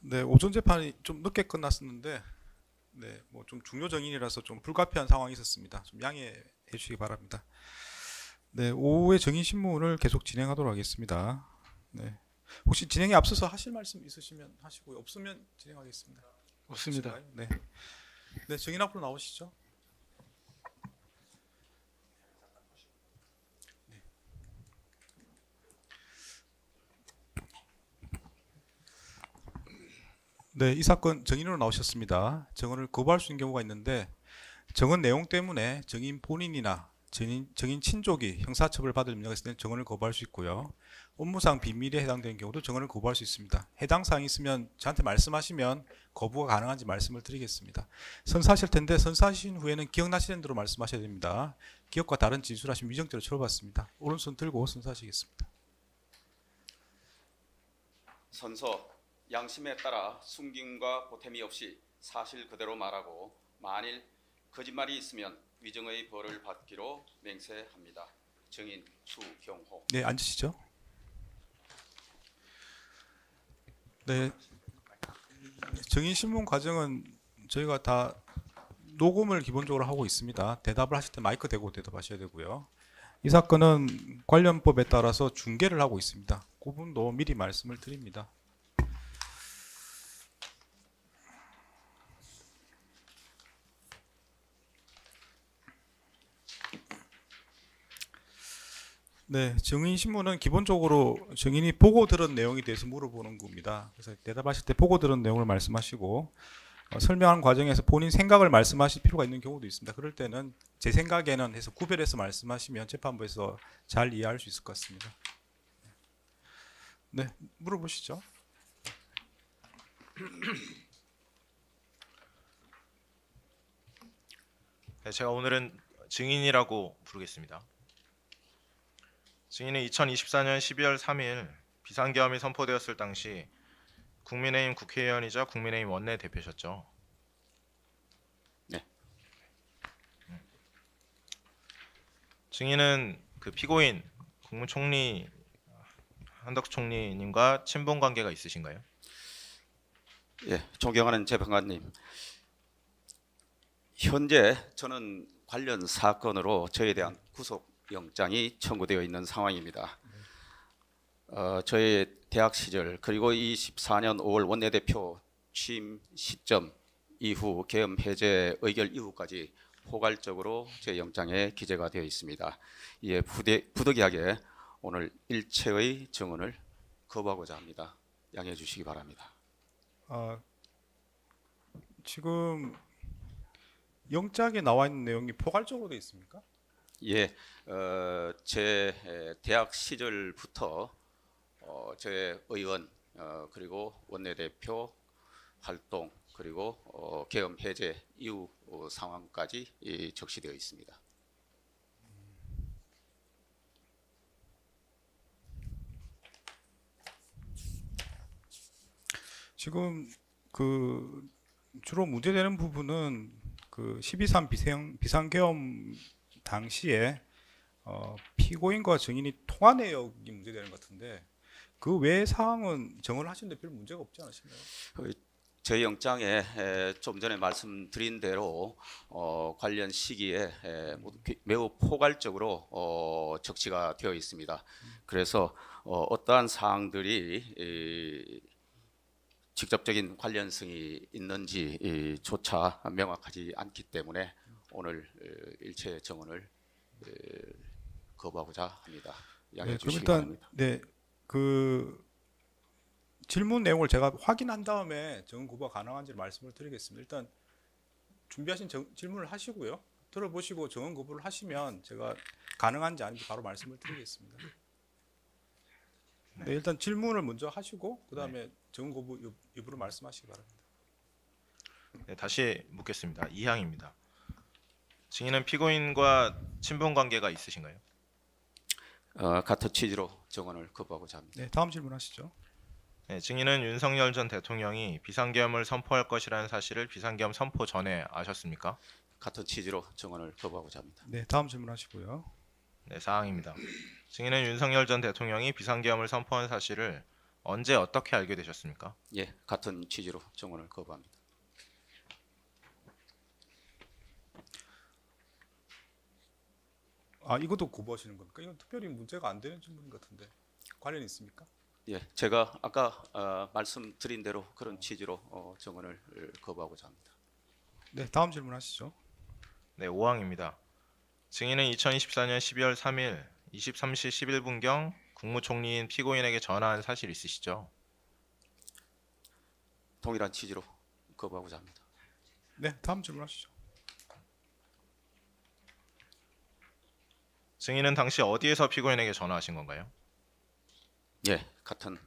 네, 오전 재판이 좀 늦게 끝났었는데, 네, 뭐 좀 중요 정인이라서 좀 불가피한 상황이 있었습니다. 좀 양해해 주시기 바랍니다. 네, 오후에 정인 신문을 계속 진행하도록 하겠습니다. 네, 혹시 진행에 앞서서 하실 말씀 있으시면 하시고요. 없으면 진행하겠습니다. 없습니다. 없으신가요? 네, 네, 정인 앞으로 나오시죠. 네, 이 사건 정인으로 나오셨습니다. 정인을 거부할 수 있는 경우가 있는데 정인 내용 때문에 정인 본인이나 정인 친족이 형사처벌 받을 염려가 있을 때는 정인을 거부할 수 있고요. 업무상 비밀에 해당되는 경우도 정인을 거부할 수 있습니다. 해당 사항이 있으면 저한테 말씀하시면 거부가 가능한지 말씀을 드리겠습니다. 선사하실 텐데 선사하신 후에는 기억나시는 대로 말씀하셔야 됩니다. 기억과 다른 진술하시면 위정죄로 처벌받습니다. 오른손 들고 선사하시겠습니다. 선서 양심에 따라 숨김과 보탬이 없이 사실 그대로 말하고 만일 거짓말이 있으면 위정의 벌을 받기로 맹세합니다. 정인 추경호. 네, 앉으시죠. 네, 정인 신문 과정은 저희가 다 녹음을 기본적으로 하고 있습니다. 대답을 하실 때 마이크 대고 대답하셔야 되고요. 이 사건은 관련법에 따라서 중계를 하고 있습니다. 그 부분도 미리 말씀을 드립니다. 네, 정인 신문은 기본적으로 정인이 보고 들은 내용에 대해서 물어보는 겁니다. 그래서 대답하실 때 보고 들은 내용을 말씀하시고 설명하는 과정에서 본인 생각을 말씀하실 필요가 있는 경우도 있습니다. 그럴 때는 제 생각에는 해서 구별해서 말씀하시면 재판부에서 잘 이해할 수 있을 것 같습니다. 네, 물어보시죠. 네, 제가 오늘은 증인이라고 부르겠습니다. 증인은 2024년 12월 3일 비상계엄이 선포되었을 당시 국민의힘 국회의원이자 국민의힘 원내대표셨죠. 네. 증인은 그 피고인 국무총리 한덕수 총리님과 친분 관계가 있으신가요? 예, 존경하는 재판관님. 현재 저는 관련 사건으로 저에 대한 구속영장이 청구되어 있는 상황입니다. 저의 대학 시절 그리고 24년 5월 원내대표 취임 시점 이후 계엄 해제 의결 이후까지 포괄적으로 제 영장에 기재가 되어 있습니다. 이에 부득이하게 오늘 일체의 증언을 거부하고자 합니다. 양해해 주시기 바랍니다. 지금 영장에 나와 있는 내용이 포괄적으로 되어 있습니까? 예, 제 대학 시절부터 제 의원 그리고 원내대표 활동 그리고 계엄 해제 이후 상황까지 적시되어 있습니다. 지금 그 주로 문제되는 부분은 그 12.3 비상계엄 당시에 피고인과 증인이 통화 내역이 문제되는 것 같은데 그 외의 사항은 정언을 하시는데 별 문제가 없지 않으신가요? 저희 영장에 좀 전에 말씀드린 대로 관련 시기에 매우 포괄적으로 적시가 되어 있습니다. 그래서 어떠한 사항들이 직접적인 관련성이 있는지조차 명확하지 않기 때문에 오늘 일체 정언을 거부하고자 합니다. 양해해 주시기 바랍니다. 네, 그 질문 내용을 제가 확인한 다음에 정언 거부가 가능한지 말씀을 드리겠습니다. 일단 준비하신 질문을 하시고요. 들어보시고 정언 거부를 하시면 제가 가능한지 아닌지 바로 말씀을 드리겠습니다. 네, 일단 질문을 먼저 하시고 그 다음에 정언 거부 여부를 말씀하시기 바랍니다. 네, 다시 묻겠습니다. 이항입니다. 증인은 피고인과 친분 관계가 있으신가요? 같은 취지로 정언을 거부하고자 합니다. 네, 다음 질문하시죠. 네, 증인은 윤석열 전 대통령이 비상계엄을 선포할 것이라는 사실을 비상계엄 선포 전에 아셨습니까? 같은 취지로 정언을 거부하고자 합니다. 네, 다음 질문하시고요. 네, 사항입니다. 증인은 윤석열 전 대통령이 비상계엄을 선포한 사실을 언제 어떻게 알게 되셨습니까? 예, 같은 취지로 증언을 거부합니다. 아, 이것도 거부하시는 겁니까? 이건 특별히 문제가 안 되는 질문 같은데 관련이 있습니까? 예, 제가 아까 말씀드린 대로 그런 취지로 증언을 거부하고자 합니다. 네, 다음 질문하시죠. 네, 5항입니다. 증인은 2024년 12월 3일 23시 11분경 국무총리인 피고인에게 전화한 사실 있으시죠? 동일한 취지로 거부하고자 합니다. 네, 다음 질문하시죠. 증인은 당시 어디에서 피고인에게 전화하신 건가요? 예, 같은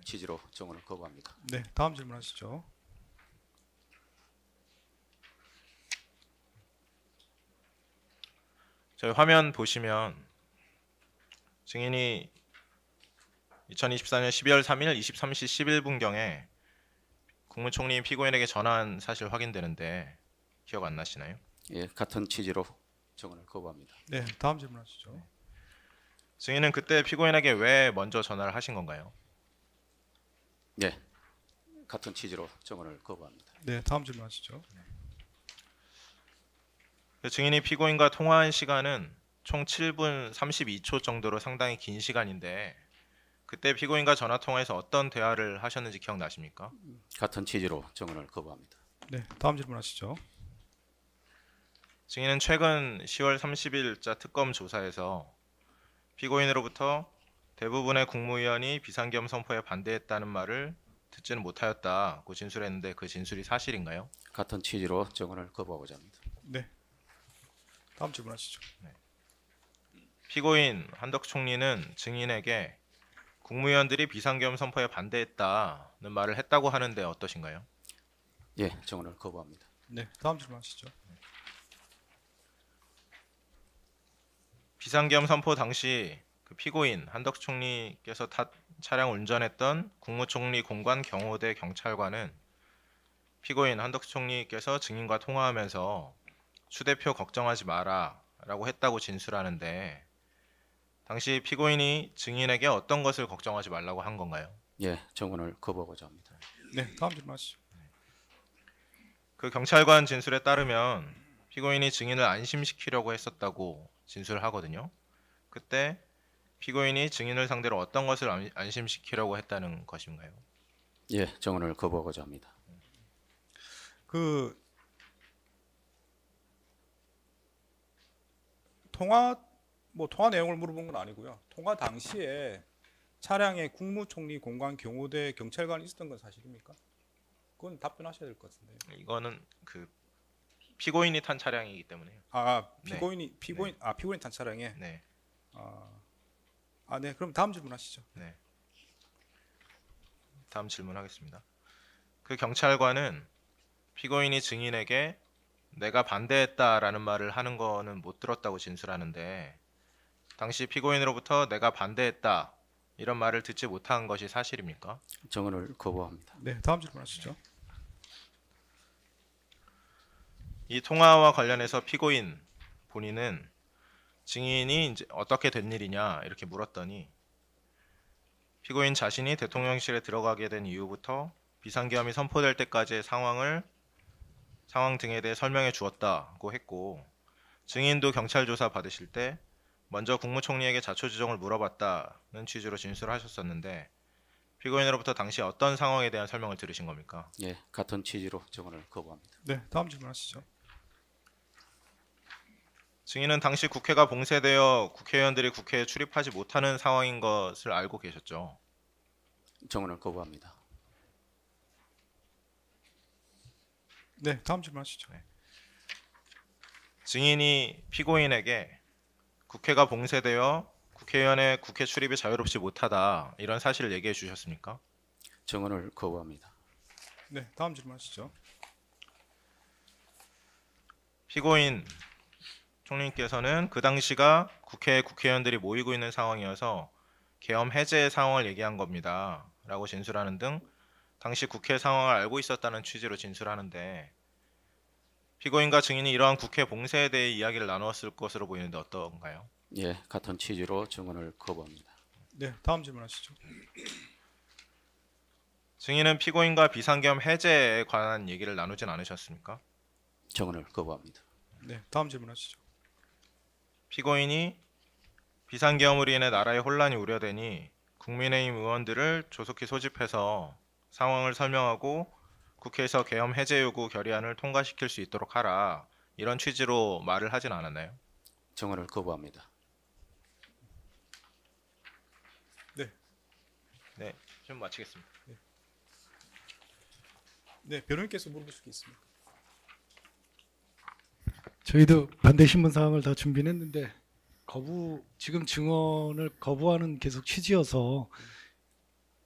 취지로 증언을 거부합니다. 네, 다음 질문하시죠. 저희 화면 보시면 증인이 2024년 12월 3일 23시 11분경에 국무총리인 피고인에게 전화한 사실 확인되는데 기억 안 나시나요? 예, 같은 취지로 증언을 거부합니다. 네, 다음 질문하시죠. 증인은 그때 피고인에게 왜 먼저 전화를 하신 건가요? 예, 같은 취지로 증언을 거부합니다. 네, 다음 질문하시죠. 증인이 피고인과 통화한 시간은 총 7분 32초 정도로 상당히 긴 시간인데 그때 피고인과 전화 통화에서 어떤 대화를 하셨는지 기억나십니까? 같은 취지로 증언을 거부합니다. 네, 다음 질문하시죠. 증인은 최근 10월 30일자 특검 조사에서 피고인으로부터 대부분의 국무위원이 비상계엄 선포에 반대했다는 말을 듣지는 못하였다고 진술했는데 그 진술이 사실인가요? 같은 취지로 증언을 거부하고자 합니다. 네, 다음 질문하시죠. 피고인 한덕수 총리는 증인에게 국무위원들이 비상계엄 선포에 반대했다는 말을 했다고 하는데 어떠신가요? 예, 증언을 거부합니다. 네, 다음 질문하시죠. 비상계엄 선포 당시 그 피고인 한덕수 총리께서 차량을 운전했던 국무총리 공관 경호대 경찰관은 피고인 한덕수 총리께서 증인과 통화하면서 추 대표 걱정하지 마라 라고 했다고 진술하는데 당시 피고인이 증인에게 어떤 것을 걱정하지 말라고 한 건가요? 예, 증언을 거부하고자 합니다. 네, 다음 질문하시죠. 그 경찰관 진술에 따르면 피고인이 증인을 안심시키려고 했었다고 진술하거든요. 그때 피고인이 증인을 상대로 어떤 것을 안심시키려고 했다는 것인가요? 예, 증언을 거부하고자 합니다. 그 통화 내용을 물어본 건 아니고요. 통화 당시에 차량에 국무총리 공관 경호대 경찰관이 있었던 건 사실입니까? 그건 답변하셔야 될 것 같은데. 이거는 그 피고인이 탄 차량이기 때문에요. 아, 네. 피고인이 탄 차량에. 네, 네, 그럼 다음 질문하시죠. 네. 다음 질문하겠습니다. 그 경찰관은 피고인이 증인에게 내가 반대했다라는 말을 하는 거는 못 들었다고 진술하는데 당시 피고인으로부터 내가 반대했다 이런 말을 듣지 못한 것이 사실입니까? 증언을 거부합니다. 네, 다음 질문하시죠. 이 통화와 관련해서 피고인 본인은 증인이 이제 어떻게 된 일이냐 이렇게 물었더니 피고인 자신이 대통령실에 들어가게 된 이후부터 비상계엄이 선포될 때까지의 상황 등에 대해 설명해 주었다고 했고 증인도 경찰 조사 받으실 때 먼저 국무총리에게 자초지종을 물어봤다는 취지로 진술하셨었는데 피고인으로부터 당시 어떤 상황에 대한 설명을 들으신 겁니까? 예, 같은 취지로 증언을 거부합니다. 네, 다음 질문하시죠. 증인은 당시 국회가 봉쇄되어 국회의원들이 국회에 출입하지 못하는 상황인 것을 알고 계셨죠. 증언을 거부합니다. 네, 다음 질문하시죠. 증인이 피고인에게 국회가 봉쇄되어 국회의원의 국회 출입이 자유롭지 못하다 이런 사실을 얘기해 주셨습니까? 증언을 거부합니다. 네, 다음 질문하시죠. 피고인 총리님께서는 그 당시가 국회에 국회의원들이 모이고 있는 상황이어서 계엄 해제의 상황을 얘기한 겁니다 라고 진술하는 등 당시 국회 상황을 알고 있었다는 취지로 진술하는데 피고인과 증인이 이러한 국회 봉쇄에 대해 이야기를 나누었을 것으로 보이는데 어떤가요? 예, 같은 취지로 증언을 거부합니다. 네, 다음 질문하시죠. 증인은 피고인과 비상계엄 해제에 관한 얘기를 나누진 않으셨습니까? 정언을 거부합니다. 네, 다음 질문하시죠. 피고인이 비상계엄으로 인해 나라의 혼란이 우려되니 국민의힘 의원들을 조속히 소집해서 상황을 설명하고 국회에서 계엄 해제 요구 결의안을 통과시킬 수 있도록 하라, 이런 취지로 말을 하진 않았나요? 정언을 거부합니다. 네, 좀 마치겠습니다. 네, 변호인께서 물어보실 게 있습니까? 저희도 반대 신문 사항을 다 준비는 했는데 지금 증언을 거부하는 계속 취지여서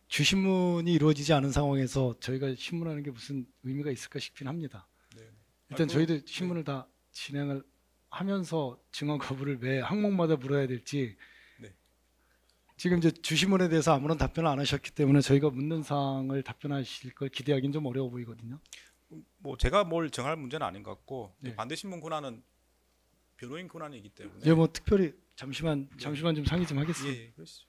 주신문이 이루어지지 않은 상황에서 저희가 신문하는 게 무슨 의미가 있을까 싶긴 합니다. 네. 일단 저희도 신문을 다 진행을 하면서 증언 거부를 매 항목마다 물어야 될지, 네. 지금 이제 주신문에 대해서 아무런 답변을 안 하셨기 때문에 저희가 묻는 사항을 답변하실 걸 기대하기는 좀 어려워 보이거든요. 뭐 제가 뭘 정할 문제는 아닌 것 같고 네. 반대 신문 권한은 변호인 권한이기 때문에 예, 뭐 특별히 잠시만 좀 상의 좀 하겠습니다. 예, 그러시죠.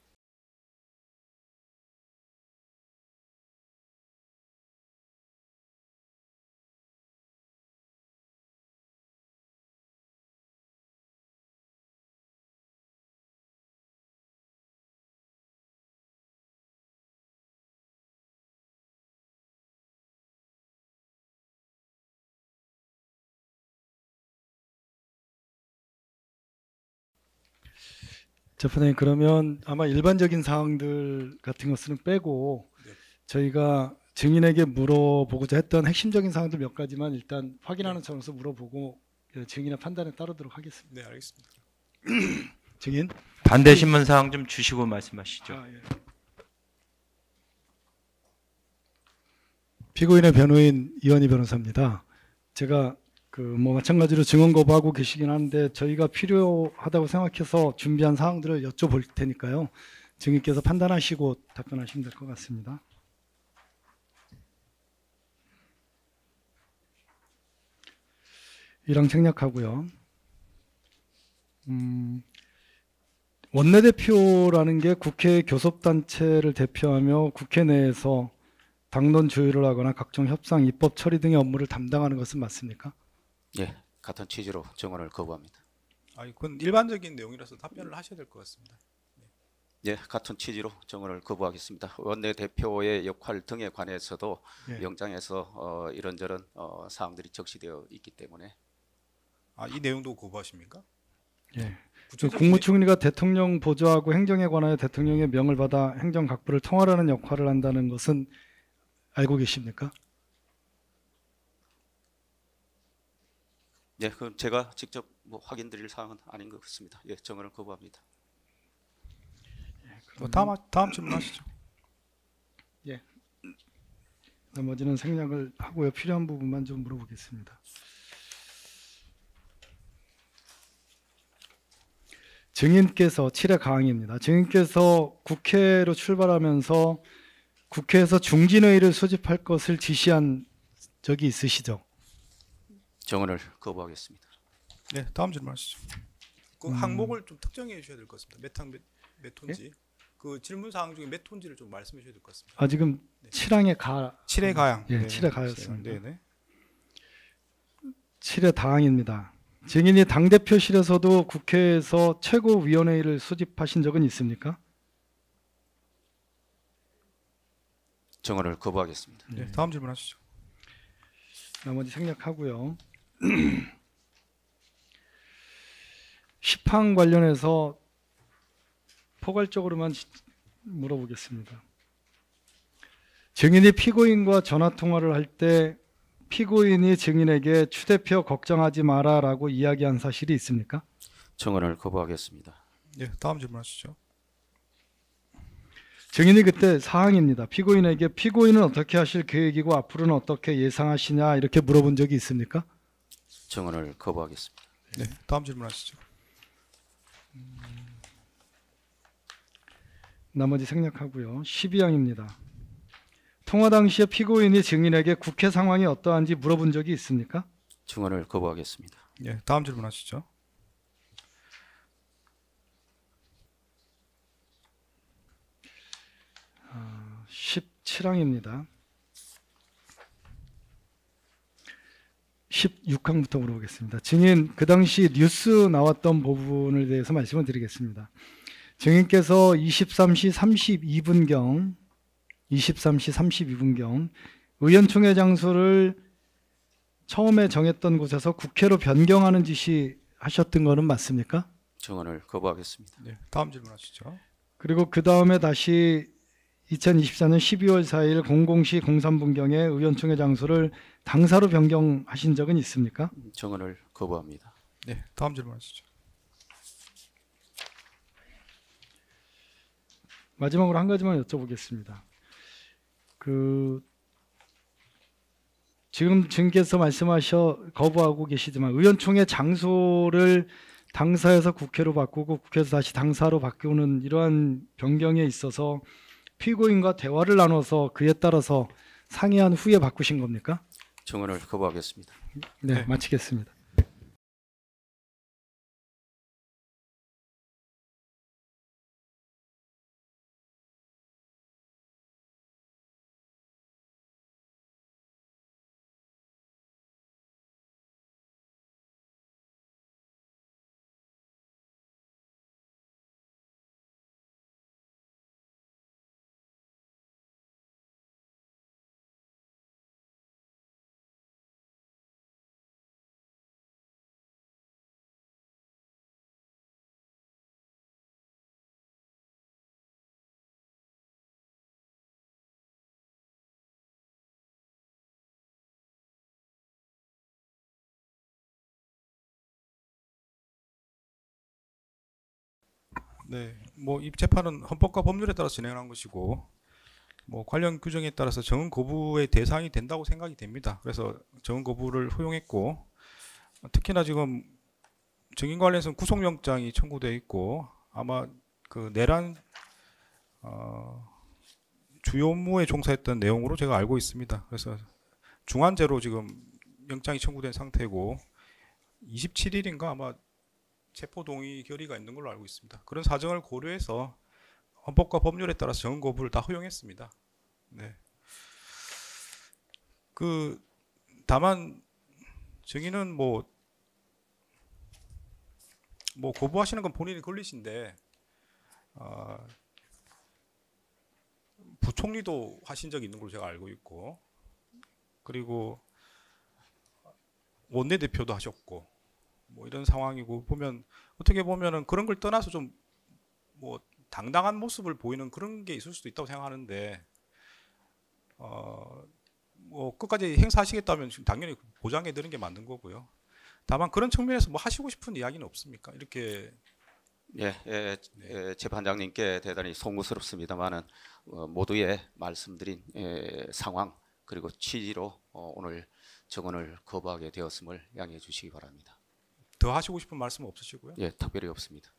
재판장님, 그러면 아마 일반적인 사항들 같은 것은 빼고 네. 저희가 증인에게 물어보고자 했던 핵심적인 사항들 몇 가지만 일단 확인하는 차원에서 물어보고 증인의 판단에 따르도록 하겠습니다. 네, 알겠습니다. 증인? 반대 신문 사항 좀 주시고 말씀하시죠. 예. 피고인의 변호인 이현희 변호사입니다. 제가 뭐 마찬가지로 증언 거부하고 계시긴 한데 저희가 필요하다고 생각해서 준비한 사항들을 여쭤볼 테니까요. 증인께서 판단하시고 답변하시면 될 것 같습니다. 이랑 생략하고요. 원내대표라는 게 국회 교섭단체를 대표하며 국회 내에서 당론 조율을 하거나 각종 협상, 입법 처리 등의 업무를 담당하는 것은 맞습니까? 예, 같은 취지로 정언을 거부합니다. 아니, 그건 일반적인 내용이라서 답변을 하셔야 될 것 같습니다. 예, 같은 취지로 정언을 거부하겠습니다. 원내대표의 역할 등에 관해서도 예. 영장에서 이런저런 사항들이 적시되어 있기 때문에 이 내용도 거부하십니까? 예. 구체적인 국무총리가 대통령 보좌하고 행정에 관하여 대통령의 명을 받아 행정각부를 통할하는 역할을 한다는 것은 알고 계십니까? 예, 그럼 제가 직접 뭐 확인드릴 사항은 아닌 것 같습니다. 예, 정언을 거부합니다. 다음 질문하시죠. 나머지는 생략을 하고요. 필요한 부분만 좀 물어보겠습니다. 증인께서 7회 가항입니다. 증인께서 국회로 출발하면서 국회에서 중진회의를 소집할 것을 지시한 적이 있으시죠? 정언을 거부하겠습니다. 네, 다음 질문하시죠. 그 항목을 좀 특정해 주셔야 될 것 같습니다. 몇 톤지. 그 질문 사항 중에 몇 톤지를 좀 말씀해 주셔야 될 것 같습니다. 지금 7항의 가 7회 가양. 예, 7회 가였습니다. 네, 네. 7회 다항입니다. 증인이 당대표실에서도 국회에서 최고위원회의를 소집하신 적은 있습니까? 정언을 거부하겠습니다. 네, 다음 질문하시죠. 나머지 생략하고요. 10항 관련해서 포괄적으로만 물어보겠습니다. 증인이 피고인과 전화 통화를 할 때 피고인이 증인에게 추 대표 걱정하지 마라라고 이야기한 사실이 있습니까? 정언을 거부하겠습니다. 네, 다음 질문하시죠. 증인이 그때 사항입니다. 피고인에게 피고인은 어떻게 하실 계획이고 앞으로는 어떻게 예상하시냐 이렇게 물어본 적이 있습니까? 정언을 거부하겠습니다. 네, 다음 질문하시죠. 나머지 생략하고요. 12항입니다. 통화 당시에 피고인이 증인에게 국회 상황이 어떠한지 물어본 적이 있습니까? 정언을 거부하겠습니다. 네, 다음 질문하시죠. 17항입니다. 16항부터 물어보겠습니다. 증인, 그 당시 뉴스 나왔던 부분에 대해서 말씀을 드리겠습니다. 증인께서 23시 32분경 의원총회 장소를 처음에 정했던 곳에서 국회로 변경하는 지시하셨던 거는 맞습니까? 증언을 거부하겠습니다. 네, 다음 질문하시죠. 그리고 그 다음에 다시 2024년 12월 4일 00시 03분경에 의원총회 장소를 당사로 변경하신 적은 있습니까? 증언을 거부합니다. 네, 다음 질문하시죠. 마지막으로 한 가지만 여쭤보겠습니다. 지금 증인께서 거부하고 계시지만 의원총회 장소를 당사에서 국회로 바꾸고 국회에서 다시 당사로 바꾸는 이러한 변경에 있어서 피고인과 대화를 나눠서 그에 따라서 상의한 후에 바꾸신 겁니까? 증언을 거부하겠습니다. 네, 네. 마치겠습니다. 네, 뭐 이 재판은 헌법과 법률에 따라 진행한 것이고 뭐 관련 규정에 따라서 정은 거부의 대상이 된다고 생각이 됩니다. 그래서 정은 거부를 허용했고 특히나 지금 증인 관련해서는 구속영장이 청구되어 있고 아마 그 내란 주요 업무에 종사했던 내용으로 제가 알고 있습니다. 그래서 중한죄로 지금 영장이 청구된 상태고 27일인가 아마 체포동의 결의가 있는 걸로 알고 있습니다. 그런 사정을 고려해서 헌법과 법률에 따라서 정은 거부를 다 허용했습니다. 네. 다만 증인은 뭐 거부하시는 건 본인이 권리신데 부총리도 하신 적이 있는 걸로 제가 알고 있고 그리고 원내대표도 하셨고 뭐 이런 상황이고 보면 어떻게 보면은 그런 걸 떠나서 좀 뭐 당당한 모습을 보이는 그런 게 있을 수도 있다고 생각하는데 뭐 끝까지 행사하시겠다면 지금 당연히 보장해 드리는 게 맞는 거고요. 다만 그런 측면에서 뭐 하시고 싶은 이야기는 없습니까? 이렇게 재판장님께 대단히 송구스럽습니다만은 모두의 말씀드린 상황 그리고 취지로 오늘 증언을 거부하게 되었음을 양해해 주시기 바랍니다. 더 하시고 싶은 말씀 없으시고요? 예, 특별히 없습니다.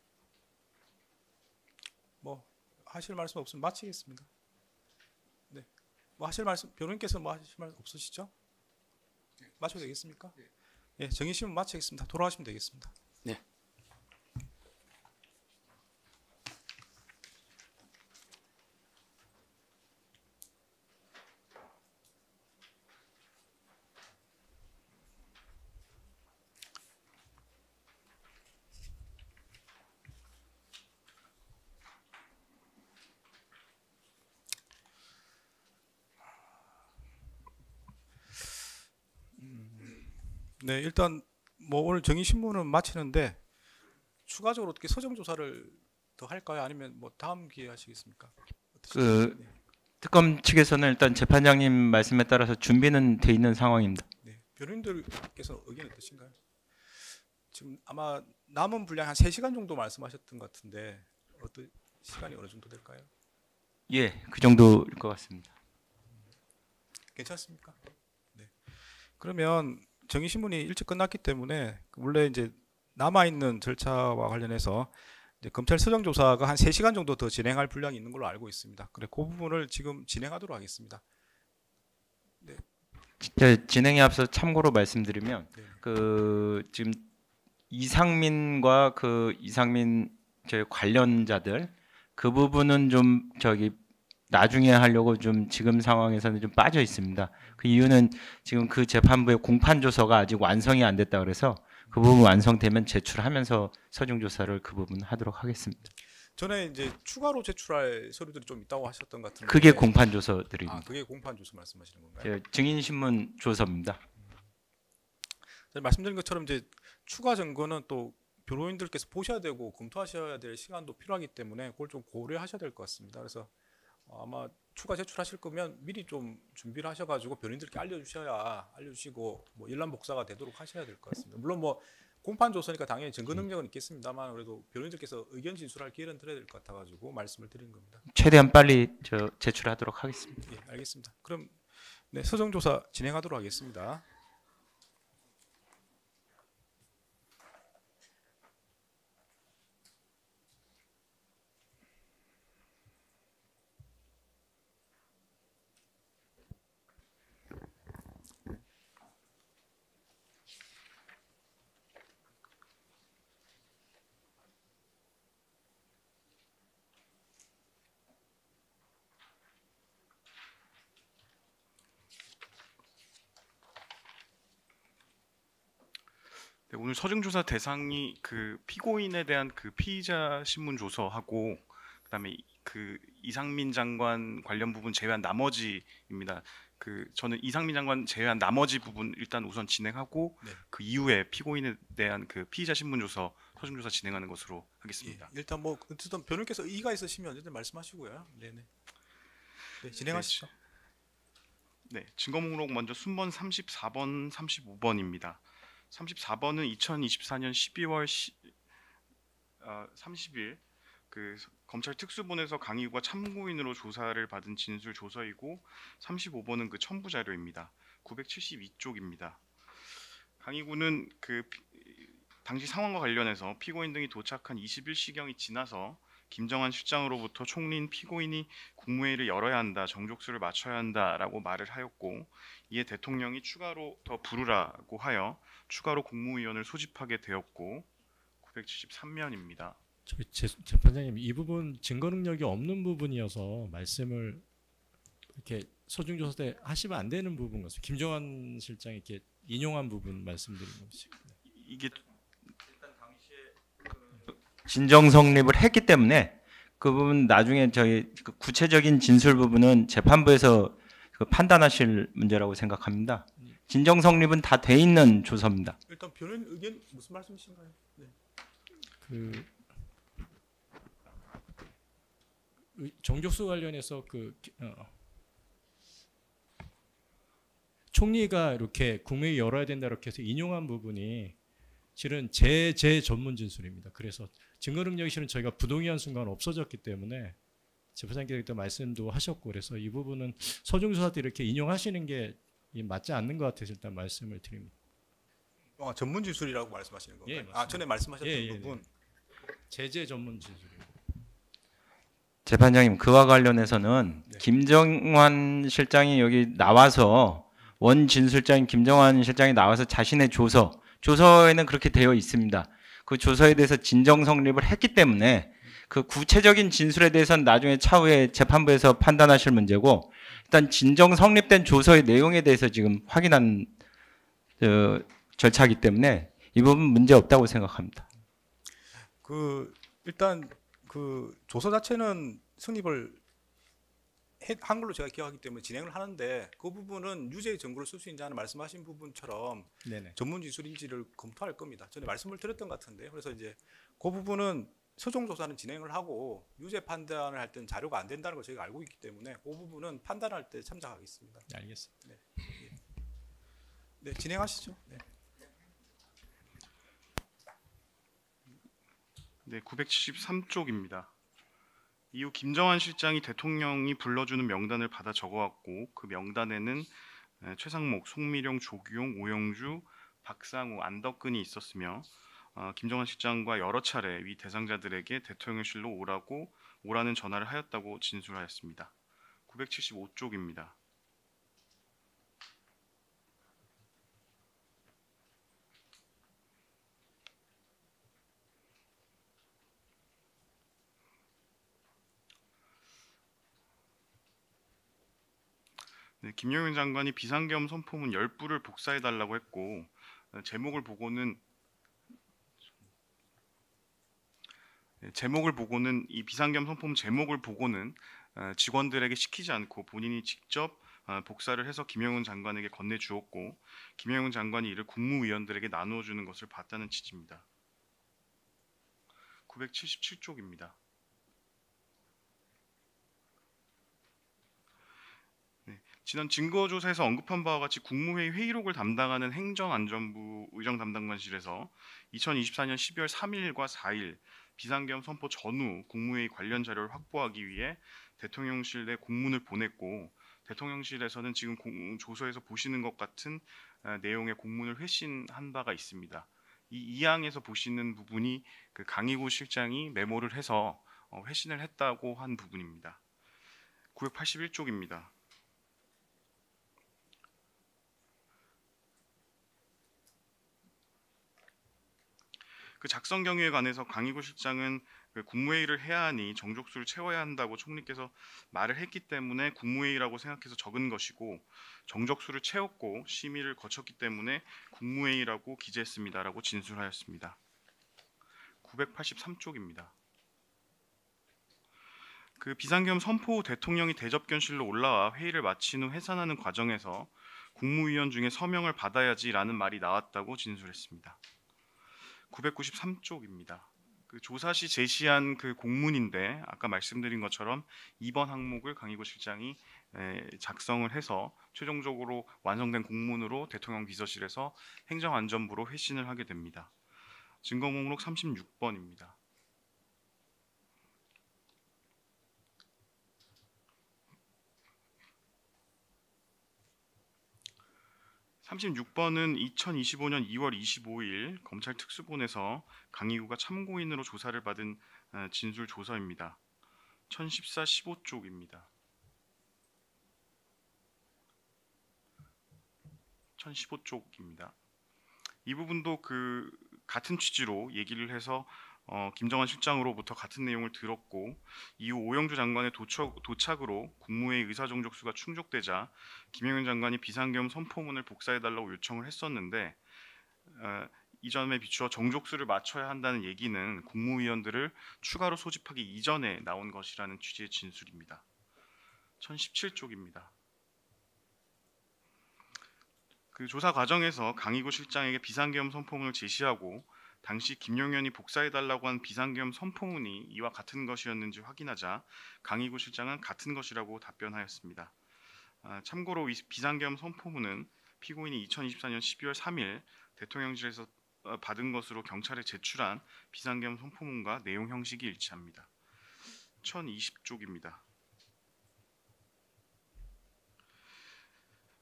뭐 하실 말씀 없으면 마치겠습니다. 네, 뭐 하실 말씀 변호인께서 뭐 하실 말 없으시죠? 마쳐도 되겠습니까? 예, 정의심은 마치겠습니다. 돌아가시면 되겠습니다. 네. 네, 일단 뭐 오늘 정의신문은 마치는데 추가적으로 어떻게 서정 조사를 더 할까요? 아니면 뭐 다음 기회에 하시겠습니까? 어떠십니까? 특검 측에서는 일단 재판장님 말씀에 따라서 준비는 돼 있는 상황입니다. 네, 변호인들께서 의견이 어떠신가요? 지금 아마 남은 분량 한 3시간 정도 말씀하셨던 것 같은데 어떤 시간이 어느 정도 될까요? 예, 그 정도일 것 같습니다. 괜찮습니까? 네. 그러면 정의신문이 일찍 끝났기 때문에 원래 이제 남아 있는 절차와 관련해서 이제 검찰 서정 조사가 한 3시간 정도 더 진행할 분량이 있는 걸로 알고 있습니다. 그래 그 부분을 지금 진행하도록 하겠습니다. 진행에 앞서 참고로 말씀드리면 네. 지금 이상민과 이상민 저희 관련자들 그 부분은 좀 나중에 하려고 좀 지금 상황에서는 좀 빠져 있습니다. 그 이유는 지금 그 재판부의 공판 조서가 아직 완성이 안 됐다 그래서 그 부분 완성되면 제출하면서 서중 조사를 그 부분 하도록 하겠습니다. 전에 이제 추가로 제출할 서류들이 좀 있다고 하셨던 것 같은데. 그게 공판 조서들입니다. 그게 공판 조서 말씀하시는 건가요? 증인 신문 조서입니다. 말씀드린 것처럼 이제 추가 증거는 또 변호인들께서 보셔야 되고 검토하셔야 될 시간도 필요하기 때문에 그걸 좀 고려하셔야 될 것 같습니다. 그래서 아마 추가 제출하실 거면 미리 좀 준비를 하셔가지고 변호인들께 알려주시고 뭐 일람 복사가 되도록 하셔야 될 것 같습니다. 물론 뭐 공판 조서니까 당연히 증거 능력은 있겠습니다만 그래도 변호인들께서 의견 진술할 기회는 드려야 될 것 같아가지고 말씀을 드린 겁니다. 최대한 빨리 제출하도록 하겠습니다. 예, 알겠습니다. 그럼 네, 서정 조사 진행하도록 하겠습니다. 네, 오늘 서증조사 대상이 그 피고인에 대한 그 피의자 신문 조서하고 그다음에 그 이상민 장관 관련 부분 제외한 나머지입니다. 그 저는 이상민 장관 제외한 나머지 부분 일단 우선 진행하고 네. 그 이후에 피고인에 대한 그 피의자 신문 조서 서증조사 진행하는 것으로 예, 하겠습니다. 일단 뭐 어쨌든 변호인께서 이의가 있으시면 언제든 말씀하시고요. 네네. 네, 진행하시죠. 네, 증거 목록 먼저 순번 34번, 35번입니다. 34번은 2024년 12월 30일 그 검찰 특수본에서 강의구가 참고인으로 조사를 받은 진술 조서이고 35번은 그 첨부 자료입니다. 972쪽입니다. 강의구는 그 당시 상황과 관련해서 피고인 등이 도착한 20일시경이 지나서 김정한 실장으로부터 총리인 피고인이 국무회의를 열어야 한다, 정족수를 맞춰야 한다라고 말을 하였고 이에 대통령이 추가로 더 부르라고 하여 추가로 국무위원을 소집하게 되었고 973면입니다. 재판장님, 이 부분 증거 능력이 없는 부분이어서 말씀을 이렇게 서중조사 때 하시면 안 되는 부분 같습니다. 김정한 실장이 이렇게 인용한 부분 말씀드린 것이. 이게 진정 성립을 했기 때문에 그 부분 나중에 저희 그 구체적인 진술 부분은 재판부에서 그 판단하실 문제라고 생각합니다. 진정 성립은 다 돼 있는 조서입니다. 일단 변호인 의견 무슨 말씀이신가요? 네. 그 정족수 관련해서 총리가 이렇게 국무회의 열어야 된다 이렇게 해서 인용한 부분이 실은 제 전문 진술입니다. 그래서 증거 능력이 실은 저희가 부동의한 순간 없어졌기 때문에 재판장님께서 그때 말씀도 하셨고 그래서 이 부분은 서중조사 때 이렇게 인용하시는 게 맞지 않는 것 같아서 일단 말씀을 드립니다. 전문 진술이라고 말씀하시는 건가요? 예, 맞습니다. 전에 말씀하셨던 부분. 제 전문 진술입니다. 재판장님 그와 관련해서는 네. 김정환 실장이 여기 나와서 원 진술자인 김정환 실장이 나와서 자신의 조서에는 그렇게 되어 있습니다. 그 조서에 대해서 진정 성립을 했기 때문에 그 구체적인 진술에 대해서는 나중에 차후에 재판부에서 판단하실 문제고 일단 진정 성립된 조서의 내용에 대해서 지금 확인한 절차이기 때문에 이 부분 문제 없다고 생각합니다. 일단 그 조서 자체는 성립을 한 걸로 제가 기억하기 때문에 진행을 하는데 그 부분은 유죄의 증거를 쓸 수 있는지 하는 말씀하신 부분처럼 네네. 전문 진술인지를 검토할 겁니다. 전에 말씀을 드렸던 것 같은데요. 그래서 이제 그 부분은 서종 조사는 진행을 하고 유죄 판단을 할 때는 자료가 안 된다는 걸 저희가 알고 있기 때문에 그 부분은 판단할 때 참작하겠습니다. 네, 알겠습니다. 네, 진행하시죠. 네. 네, 973쪽입니다. 이후 김정한 실장이 대통령이 불러주는 명단을 받아 적어왔고 그 명단에는 최상목, 송미령, 조규용, 오영주, 박상우, 안덕근이 있었으며 김정한 실장과 여러 차례 위 대상자들에게 대통령실로 오라는 전화를 하였다고 진술하였습니다. 975쪽입니다. 네, 김용현 장관이 비상계엄 선포문 10부를 복사해 달라고 했고 제목을 보고는 이 비상계엄 선포문 제목을 보고는 직원들에게 시키지 않고 본인이 직접 복사를 해서 김영훈 장관에게 건네주었고 김영훈 장관이 이를 국무위원들에게 나누어 주는 것을 봤다는 취지입니다. 977쪽입니다. 지난 증거조사에서 언급한 바와 같이 국무회의 회의록을 담당하는 행정안전부 의정담당관실에서 2024년 12월 3일과 4일 비상계엄 선포 전후 국무회의 관련 자료를 확보하기 위해 대통령실 내 공문을 보냈고 대통령실에서는 지금 조서에서 보시는 것 같은 내용의 공문을 회신한 바가 있습니다. 이 2항에서 보시는 부분이 그 강희구 실장이 메모를 해서 회신을 했다고 한 부분입니다. 981쪽입니다. 그 작성 경위에 관해서 강희구 실장은 그 국무회의를 해야 하니 정족수를 채워야 한다고 총리께서 말을 했기 때문에 국무회의라고 생각해서 적은 것이고 정족수를 채웠고 심의를 거쳤기 때문에 국무회의라고 기재했습니다라고 진술하였습니다. 983쪽입니다. 그 비상계엄 선포 후 대통령이 대접견실로 올라와 회의를 마친 후 해산하는 과정에서 국무위원 중에 서명을 받아야지라는 말이 나왔다고 진술했습니다. 993쪽입니다. 그 조사 시 제시한 그 공문인데 아까 말씀드린 것처럼 2번 항목을 강희구 실장이 작성을 해서 최종적으로 완성된 공문으로 대통령 비서실에서 행정안전부로 회신을 하게 됩니다. 증거 목록 36번입니다. (36번은) 2025년 2월 25일 검찰 특수본에서 강희구가 참고인으로 조사를 받은 진술 조서입니다. 1014 15쪽입니다. 1015쪽입니다. 이 부분도 그 같은 취지로 얘기를 해서 김정환 실장으로부터 같은 내용을 들었고 이후 오영주 장관의 도착으로 국무회의 의사정족수가 충족되자 김영현 장관이 비상계엄 선포문을 복사해달라고 요청을 했었는데 이 점에 비추어 정족수를 맞춰야 한다는 얘기는 국무위원들을 추가로 소집하기 이전에 나온 것이라는 취지의 진술입니다. 1017쪽입니다. 그 조사 과정에서 강희구 실장에게 비상계엄 선포문을 제시하고 당시 김용현이 복사해달라고 한 비상계엄 선포문이 이와 같은 것이었는지 확인하자 강희구 실장은 같은 것이라고 답변하였습니다. 참고로 이 비상계엄 선포문은 피고인이 2024년 12월 3일 대통령실에서 받은 것으로 경찰에 제출한 비상계엄 선포문과 내용 형식이 일치합니다. 1020쪽입니다.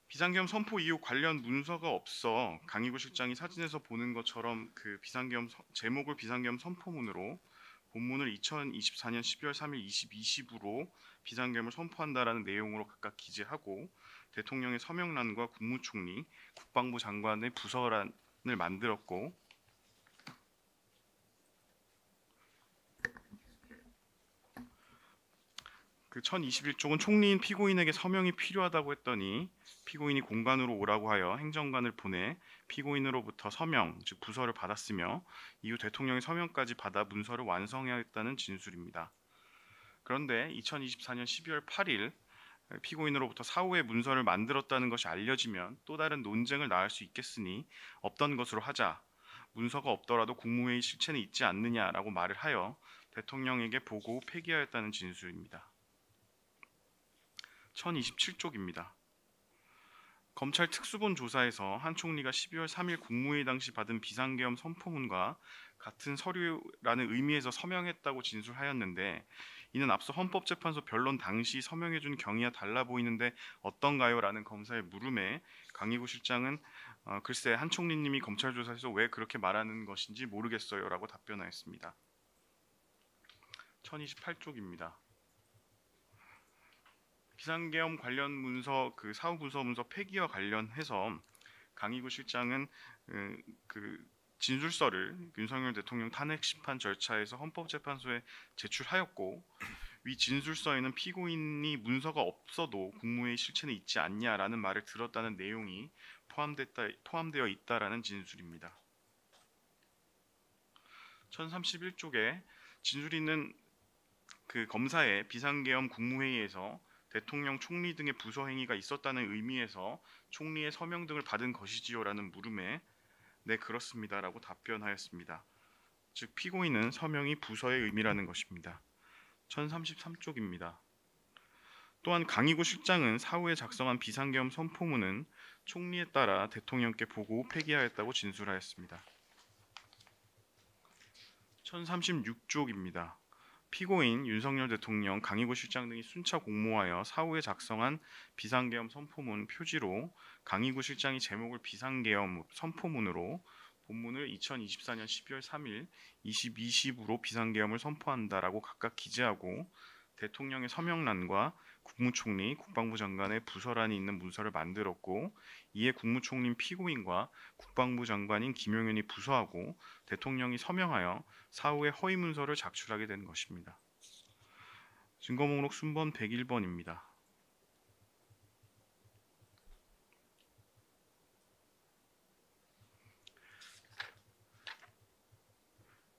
비상계엄 선포 이후 관련 문서가 없어 강희구 실장이 사진에서 보는 것처럼 그 제목을 비상계엄 선포문으로 본문을 2024년 12월 3일 22시부로 비상계엄을 선포한다라는 내용으로 각각 기재하고 대통령의 서명란과 국무총리, 국방부 장관의 부서란을 만들었고 그 1021쪽은 총리인 피고인에게 서명이 필요하다고 했더니 피고인이 공관으로 오라고 하여 행정관을 보내 피고인으로부터 서명, 즉 부서를 받았으며 이후 대통령의 서명까지 받아 문서를 완성해야 했다는 진술입니다. 그런데 2024년 12월 8일 피고인으로부터 사후에 문서를 만들었다는 것이 알려지면 또 다른 논쟁을 낳을 수 있겠으니 없던 것으로 하자. 문서가 없더라도 국무회의 실체는 있지 않느냐라고 말을 하여 대통령에게 보고 폐기하였다는 진술입니다. 1027쪽입니다. 검찰 특수본 조사에서 한 총리가 12월 3일 국무회의 당시 받은 비상계엄 선포문과 같은 서류라는 의미에서 서명했다고 진술하였는데 이는 앞서 헌법재판소 변론 당시 서명해준 경위와 달라 보이는데 어떤가요? 라는 검사의 물음에 강희구 실장은 글쎄 한 총리님이 검찰 조사에서 왜 그렇게 말하는 것인지 모르겠어요 라고 답변하였습니다. 1028쪽입니다. 비상계엄 관련 문서 그 사후 문서 폐기와 관련해서 강희구 실장은 그 진술서를 윤석열 대통령 탄핵 심판 절차에서 헌법재판소에 제출하였고 위 진술서에는 피고인이 문서가 없어도 국무회의 실체는 있지 않냐라는 말을 들었다는 내용이 포함되어 있다라는 진술입니다. 1031쪽에 진술인은 그 검사의 비상계엄 국무회의에서 대통령, 총리 등의 부서 행위가 있었다는 의미에서 총리의 서명 등을 받은 것이지요라는 물음에 네 그렇습니다라고 답변하였습니다. 즉 피고인은 서명이 부서의 의미라는 것입니다. 1033쪽입니다. 또한 강희구 실장은 사후에 작성한 비상계엄 선포문은 총리에 따라 대통령께 보고 후 폐기하였다고 진술하였습니다. 1036쪽입니다. 피고인 윤석열 대통령, 강희구 실장 등이 순차 공모하여 사후에 작성한 비상계엄 선포문 표지로 강희구 실장이 제목을 비상계엄 선포문으로 본문을 2024년 12월 3일 22시부로 비상계엄을 선포한다라고 각각 기재하고 대통령의 서명란과 국무총리, 국방부 장관의 부서란이 있는 문서를 만들었고 이에 국무총리 피고인과 국방부 장관인 김용현이 부서하고 대통령이 서명하여 사후에 허위 문서를 작출하게 된 것입니다. 증거 목록 순번 101번입니다.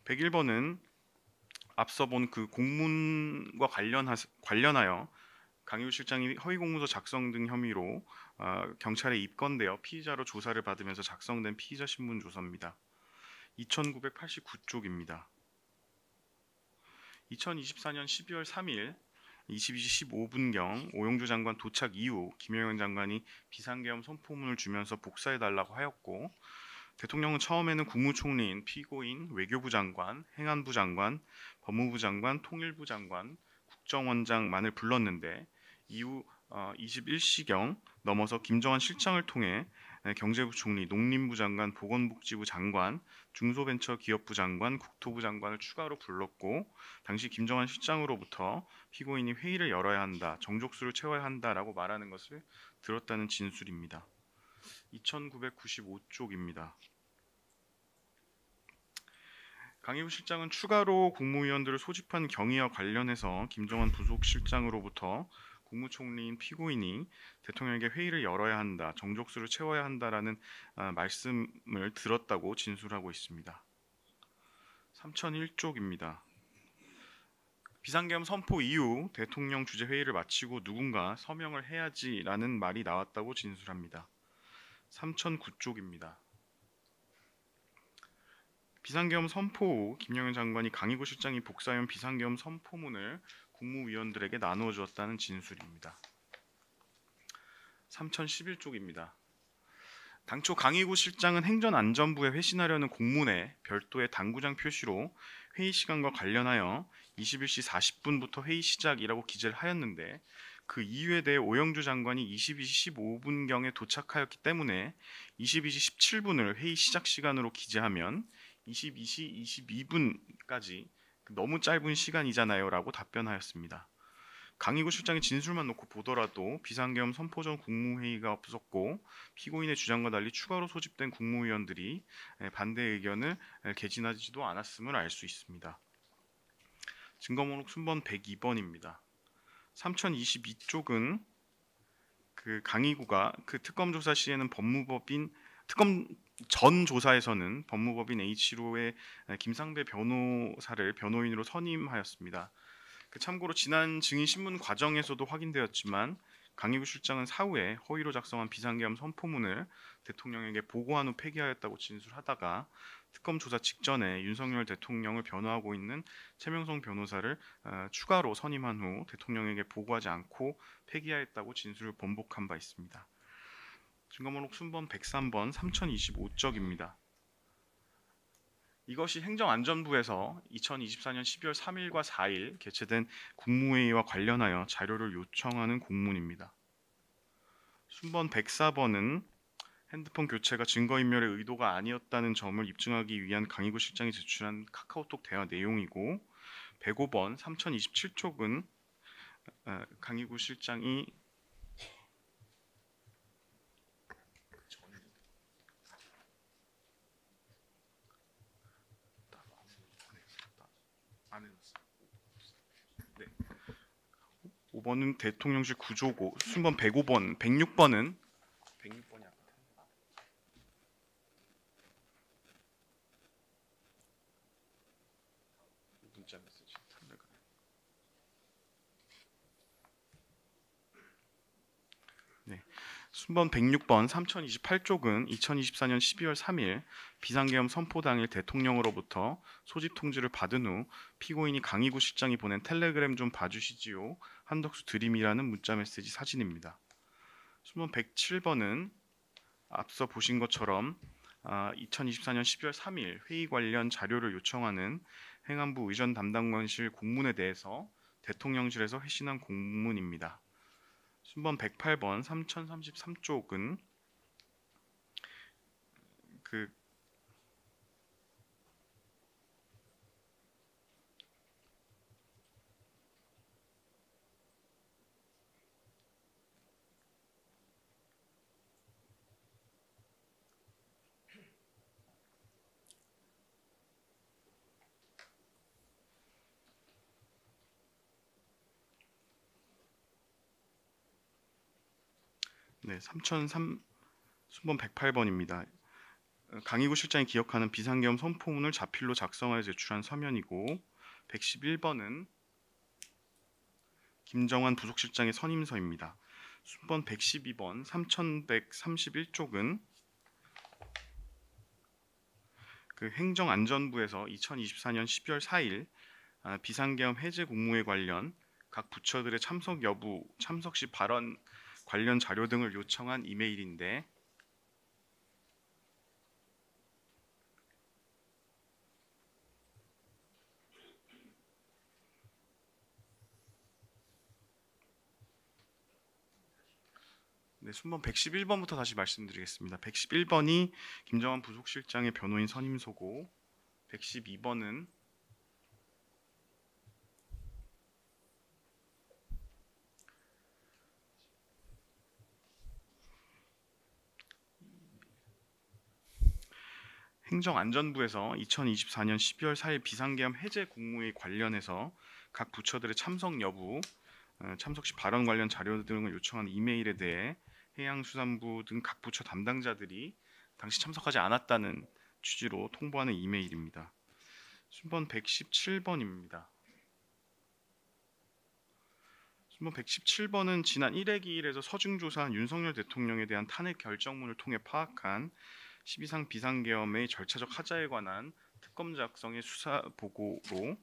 101번은 앞서 본 그 공문과 관련하여 강희구 실장이 허위 공문서 작성 등 혐의로 경찰에 입건되어 피의자로 조사를 받으면서 작성된 피의자 신문 조서입니다. 2989쪽입니다. 2024년 12월 3일 22시 15분경 오영주 장관 도착 이후 김영현 장관이 비상계엄 선포문을 주면서 복사해달라고 하였고 대통령은 처음에는 국무총리인 피고인, 외교부 장관, 행안부 장관, 법무부 장관, 통일부 장관, 국정원장만을 불렀는데 이후 21시경 넘어서 김정한 실장을 통해 경제부총리, 농림부 장관, 보건복지부 장관, 중소벤처기업부 장관, 국토부 장관을 추가로 불렀고 당시 김정한 실장으로부터 피고인이 회의를 열어야 한다, 정족수를 채워야 한다라고 말하는 것을 들었다는 진술입니다. 2995쪽입니다. 강희구 실장은 추가로 국무위원들을 소집한 경위와 관련해서 김정한 부속실장으로부터 국무총리인 피고인이 대통령에게 회의를 열어야 한다, 정족수를 채워야 한다라는 말씀을 들었다고 진술하고 있습니다. 3001쪽입니다. 비상계엄 선포 이후 대통령 주재 회의를 마치고 누군가 서명을 해야지라는 말이 나왔다고 진술합니다. 3009쪽입니다. 비상계엄 선포 후 김영현 장관이 강희구 실장이 복사한 비상계엄 선포문을 국무위원들에게 나누어 주었다는 진술입니다. 3011쪽입니다. 당초 강희구 실장은 행전안전부에 회신하려는 공문에 별도의 당구장 표시로 회의 시간과 관련하여 21시 40분부터 회의 시작이라고 기재를 하였는데 그 이유에 대해 오영주 장관이 22시 15분경에 도착하였기 때문에 22시 17분을 회의 시작 시간으로 기재하면 22시 22분까지 너무 짧은 시간이잖아요 라고 답변하였습니다. 강희구 실장의 진술만 놓고 보더라도 비상계엄 선포 전 국무회의가 없었고 피고인의 주장과 달리 추가로 소집된 국무위원들이 반대 의견을 개진하지도 않았음을 알 수 있습니다. 증거목록 순번 102번입니다. 3022쪽은 그 강희구가 그 특검 조사 시에는 특검 전 조사에서는 법무법인 H로의 김상배 변호사를 변호인으로 선임하였습니다. 참고로 지난 증인 신문 과정에서도 확인되었지만 강희구 실장은 사후에 허위로 작성한 비상계엄 선포문을 대통령에게 보고한 후 폐기하였다고 진술하다가 특검 조사 직전에 윤석열 대통령을 변호하고 있는 최명성 변호사를 추가로 선임한 후 대통령에게 보고하지 않고 폐기하였다고 진술을 번복한 바 있습니다. 증거목록 순번 103번 3025쪽입니다. 이것이 행정안전부에서 2024년 12월 3일과 4일 개최된 국무회의와 관련하여 자료를 요청하는 공문입니다. 순번 104번은 핸드폰 교체가 증거인멸의 의도가 아니었다는 점을 입증하기 위한 강희구 실장이 제출한 카카오톡 대화 내용이고 105번 3027쪽은 강희구 실장이 105번은 대통령실 구조고 순번 105번, 106번은 106번이 아까 문자 메시지 네. 순번 106번 3028쪽은 2024년 12월 3일 비상계엄 선포 당일 대통령으로부터 소집 통지를 받은 후 피고인이 강희구 실장이 보낸 텔레그램 좀 봐주시지요. 한덕수 드림이라는 문자 메시지 사진입니다. 순번 107번은 앞서 보신 것처럼 2024년 12월 3일 회의 관련 자료를 요청하는 행안부 의전 담당관실 공문에 대해서 대통령실에서 회신한 공문입니다. 순번 108번 3033쪽은 네, 3003 순번 108번입니다. 강희구 실장이 기억하는 비상계엄 선포문을 자필로 작성하여 제출한 서면이고 111번은 김정환 부속실장의 선임서입니다. 순번 112번 3131쪽은 행정안전부에서 2024년 12월 4일 비상계엄 해제 공모에 관련 각 부처들의 참석 여부, 참석 시 발언 관련 자료 등을 요청한 이메일인데 네, 순번 111번부터 다시 말씀드리겠습니다. 111번이 김정환 부속실장의 변호인 선임서고 112번은 행정안전부에서 2024년 12월 4일 비상계엄 해제 공모에 관련해서 각 부처들의 참석 여부, 참석 시 발언 관련 자료 등을 요청한 이메일에 대해 해양수산부 등 각 부처 담당자들이 당시 참석하지 않았다는 취지로 통보하는 이메일입니다. 순번 117번입니다. 순번 117번은 지난 1회 기일에서 서중조사한 윤석열 대통령에 대한 탄핵 결정문을 통해 파악한 12상 비상계엄의 절차적 하자에 관한 특검 작성의 수사 보고로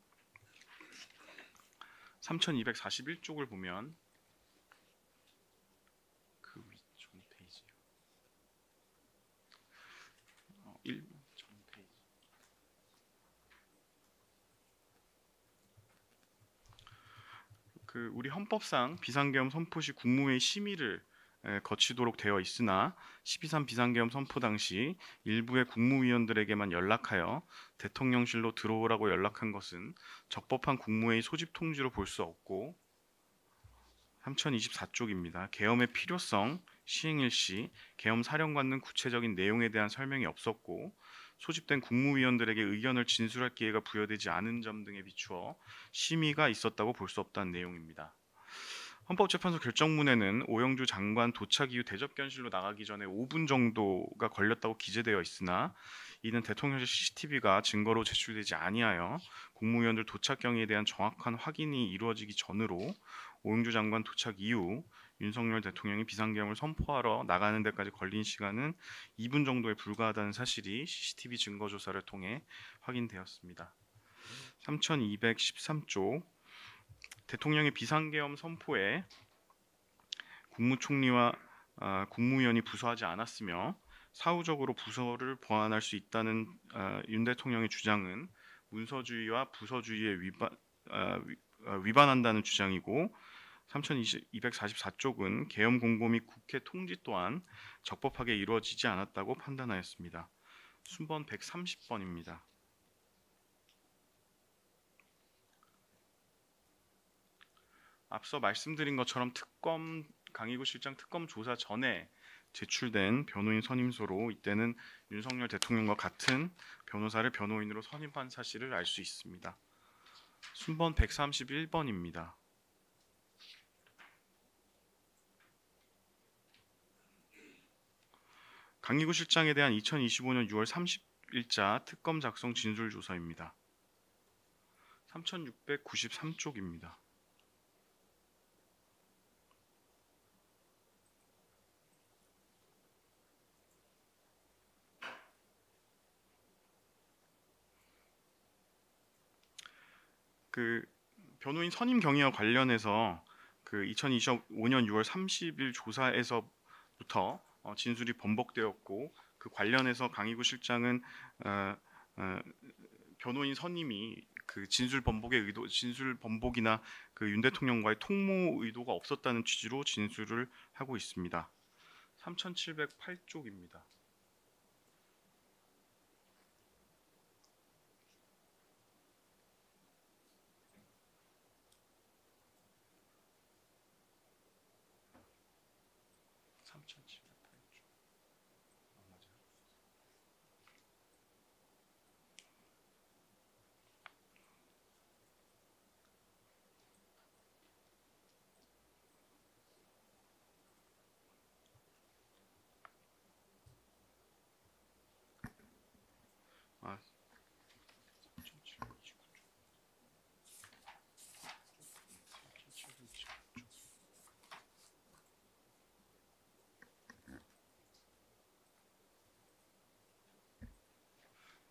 3241쪽을 보면 그 위쪽 페이지요. 1전 페이지. 우리 헌법상 비상계엄 선포 시 국무회의 심의를 거치도록 되어 있으나 12.3 비상계엄 선포 당시 일부의 국무위원들에게만 연락하여 대통령실로 들어오라고 연락한 것은 적법한 국무회의 소집 통지로 볼 수 없고 3024쪽입니다. 계엄의 필요성, 시행일시, 계엄 사령관 등 구체적인 내용에 대한 설명이 없었고 소집된 국무위원들에게 의견을 진술할 기회가 부여되지 않은 점 등에 비추어 심의가 있었다고 볼 수 없다는 내용입니다. 헌법재판소 결정문에는 오영주 장관 도착 이후 대접견실로 나가기 전에 5분 정도가 걸렸다고 기재되어 있으나 이는 대통령실 CCTV가 증거로 제출되지 아니하여 국무위원들 도착 경위에 대한 정확한 확인이 이루어지기 전으로 오영주 장관 도착 이후 윤석열 대통령이 비상계엄을 선포하러 나가는 데까지 걸린 시간은 2분 정도에 불과하다는 사실이 CCTV 증거 조사를 통해 확인되었습니다. 3213조 대통령의 비상계엄 선포에 국무총리와 국무위원이 부서하지 않았으며 사후적으로 부서를 보완할 수 있다는 윤 대통령의 주장은 문서주의와 부서주의에 위반한다는 주장이고 3244쪽은 계엄 공고 및 국회 통지 또한 적법하게 이루어지지 않았다고 판단하였습니다. 순번 130번입니다. 앞서 말씀드린 것처럼 강희구 실장 특검 조사 전에 제출된 변호인 선임서로 이때는 윤석열 대통령과 같은 변호사를 변호인으로 선임한 사실을 알 수 있습니다. 순번 131번입니다. 강희구 실장에 대한 2025년 6월 30일자 특검 작성 진술 조서입니다. 3693쪽입니다. 그 변호인 선임 경위와 관련해서 그 2025년 6월 30일 조사에서부터 진술이 번복되었고, 그 관련해서 강희구 실장은 변호인 선임이 그 진술 번복이나 그 윤 대통령과의 통모 의도가 없었다는 취지로 진술을 하고 있습니다. 3708쪽입니다.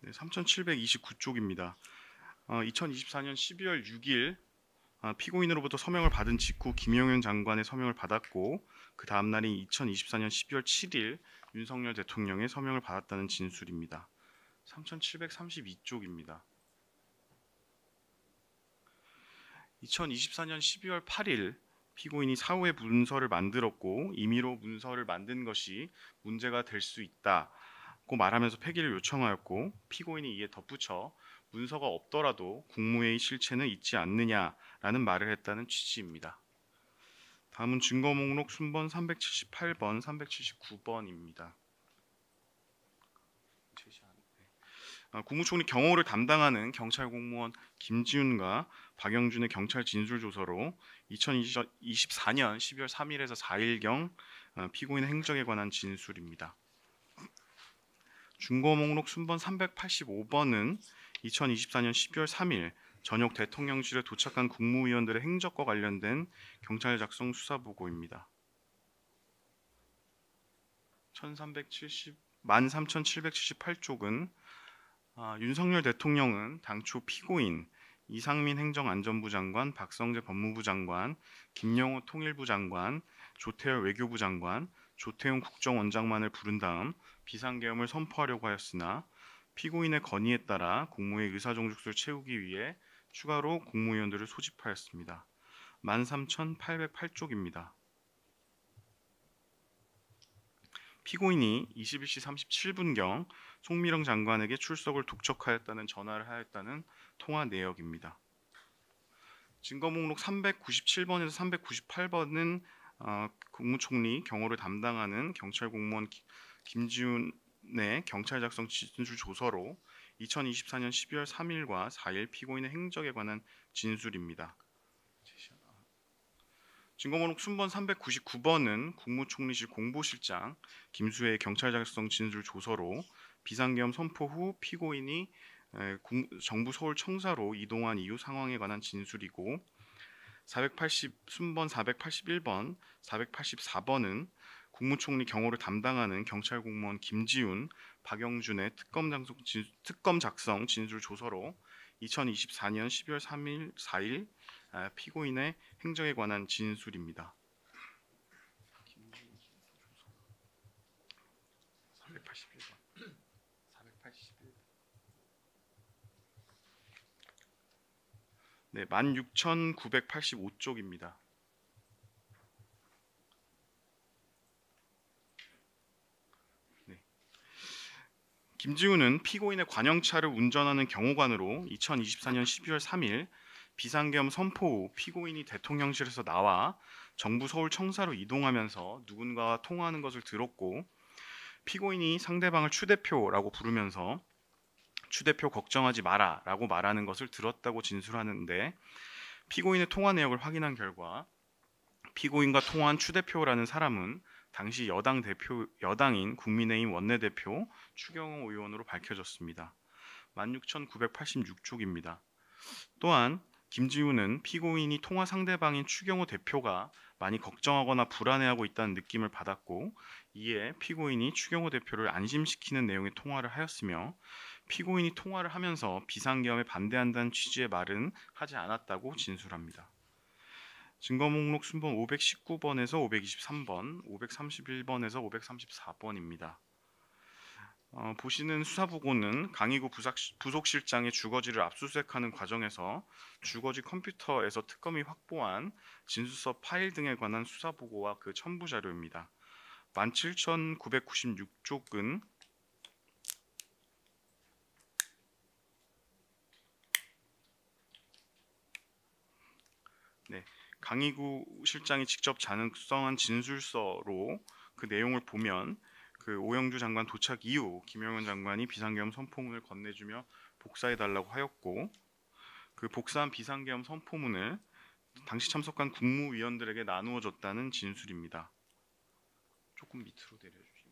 네, 3729쪽입니다. 2024년 12월 6일 피고인으로부터 서명을 받은 직후 김영현 장관의 서명을 받았고, 그 다음 날인 2024년 12월 7일 윤석열 대통령의 서명을 받았다는 진술입니다. 3732쪽입니다. 2024년 12월 8일 피고인이 사후에 문서를 만들었고 임의로 문서를 만든 것이 문제가 될 수 있다고 말하면서 폐기를 요청하였고, 피고인이 이에 덧붙여 문서가 없더라도 국무회의 실체는 있지 않느냐라는 말을 했다는 취지입니다. 다음은 증거 목록 순번 378번, 379번입니다. 국무총리 경호를 담당하는 경찰 공무원 김지훈과 박영준의 경찰 진술 조서로 2024년 12월 3일에서 4일경 피고인 행적에 관한 진술입니다. 증거 목록 순번 385번은 2024년 12월 3일 저녁 대통령실에 도착한 국무위원들의 행적과 관련된 경찰 작성 수사 보고입니다. 1378쪽은 윤석열 대통령은 당초 피고인 이상민 행정안전부 장관, 박성재 법무부 장관, 김영호 통일부 장관, 조태열 외교부 장관, 조태용 국정원장만을 부른 다음 비상계엄을 선포하려고 하였으나 피고인의 건의에 따라 국무회의 의사정족수를 채우기 위해 추가로 국무위원들을 소집하였습니다. 13808쪽입니다. 피고인이 21시 37분경 송미령 장관에게 출석을 독촉하였다는 전화를 하였다는 통화 내역입니다. 증거 목록 397번에서 398번은 국무총리 경호를 담당하는 경찰 공무원 김지훈의 경찰 작성 진술 조서로 2024년 12월 3일과 4일 피고인의 행적에 관한 진술입니다. 증거 목록 순번 399번은 국무총리실 공보실장 김수혜의 경찰 작성 진술 조서로 비상계엄 선포 후 피고인이 정부 서울 청사로 이동한 이후 상황에 관한 진술이고, 480순번 481번, 484번은 국무총리 경호를 담당하는 경찰 공무원 김지훈, 박영준의 특검 작성 진술 조서로 2024년 12월 3일, 4일 피고인의 행적에 관한 진술입니다. 481번. 네, 16,985쪽입니다. 네. 김지훈은 피고인의 관영차를 운전하는 경호관으로 2024년 12월 3일 비상계엄 선포 후 피고인이 대통령실에서 나와 정부 서울 청사로 이동하면서 누군가와 통화하는 것을 들었고, 피고인이 상대방을 추 대표라고 부르면서 추 대표 걱정하지 마라 라고 말하는 것을 들었다고 진술하는데, 피고인의 통화 내역을 확인한 결과 피고인과 통화한 추 대표라는 사람은 당시 여당인 국민의힘 원내대표 추경호 의원으로 밝혀졌습니다. 16,986쪽입니다. 또한 김지우는 피고인이 통화 상대방인 추경호 대표가 많이 걱정하거나 불안해하고 있다는 느낌을 받았고, 이에 피고인이 추경호 대표를 안심시키는 내용의 통화를 하였으며, 피고인이 통화를 하면서 비상계엄에 반대한다는 취지의 말은 하지 않았다고 진술합니다. 증거 목록 순번 519번에서 523번, 531번에서 534번입니다. 보시는 수사보고는 강의구 부속실장의 주거지를 압수수색하는 과정에서 주거지 컴퓨터에서 특검이 확보한 진술서 파일 등에 관한 수사보고와 그 첨부 자료입니다. 17,996쪽은 강의구 실장이 직접 작성한 진술서로 그 내용을 보면 그 오영주 장관 도착 이후 김영현 장관이 비상계엄 선포문을 건네주며 복사해달라고 하였고, 그 복사한 비상계엄 선포문을 당시 참석한 국무위원들에게 나누어 줬다는 진술입니다. 조금 밑으로 내려주시겠습니다.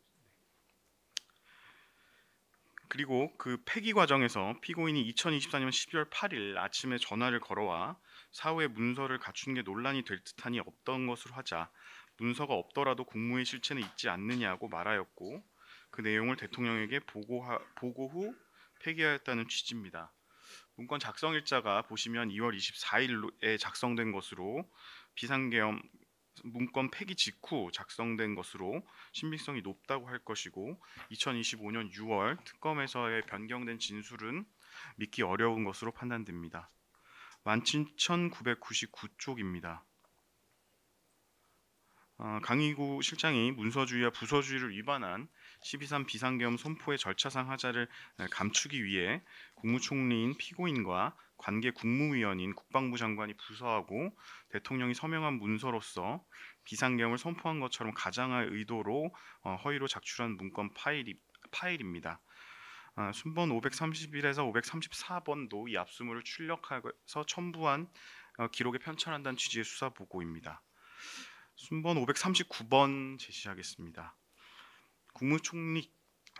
그리고 그 폐기 과정에서 피고인이 2024년 12월 8일 아침에 전화를 걸어와 사후에 문서를 갖추는 게 논란이 될 듯하니 없던 것으로 하자, 문서가 없더라도 공무의 실체는 있지 않느냐고 말하였고, 그 내용을 대통령에게 보고 후 폐기하였다는 취지입니다. 문건 작성일자가 보시면 2월 24일에 작성된 것으로, 비상계엄 문건 폐기 직후 작성된 것으로 신빙성이 높다고 할 것이고, 2025년 6월 특검에서의 변경된 진술은 믿기 어려운 것으로 판단됩니다. 17,999쪽입니다. 강의구 실장이 문서주의와 부서주의를 위반한 12.3 비상계엄 선포의 절차상 하자를 감추기 위해 국무총리인 피고인과 관계 국무위원인 국방부 장관이 부서하고 대통령이 서명한 문서로서 비상계엄을 선포한 것처럼 가장할 의도로 허위로 작출한 문건 파일입니다. 순번 531에서 534번도 이 압수물을 출력해서 첨부한 기록에 편찬한다는 취지의 수사 보고입니다. 순번 539번 제시하겠습니다.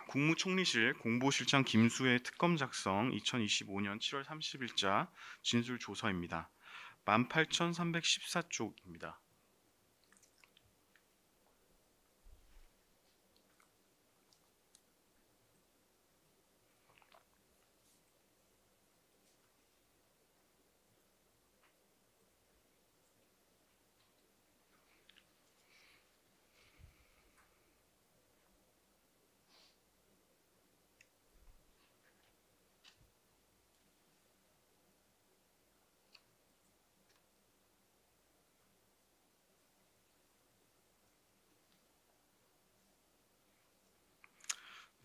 국무총리실 공보실장 김수의 특검 작성 2025년 7월 30일자 진술 조서입니다. 18,314쪽입니다.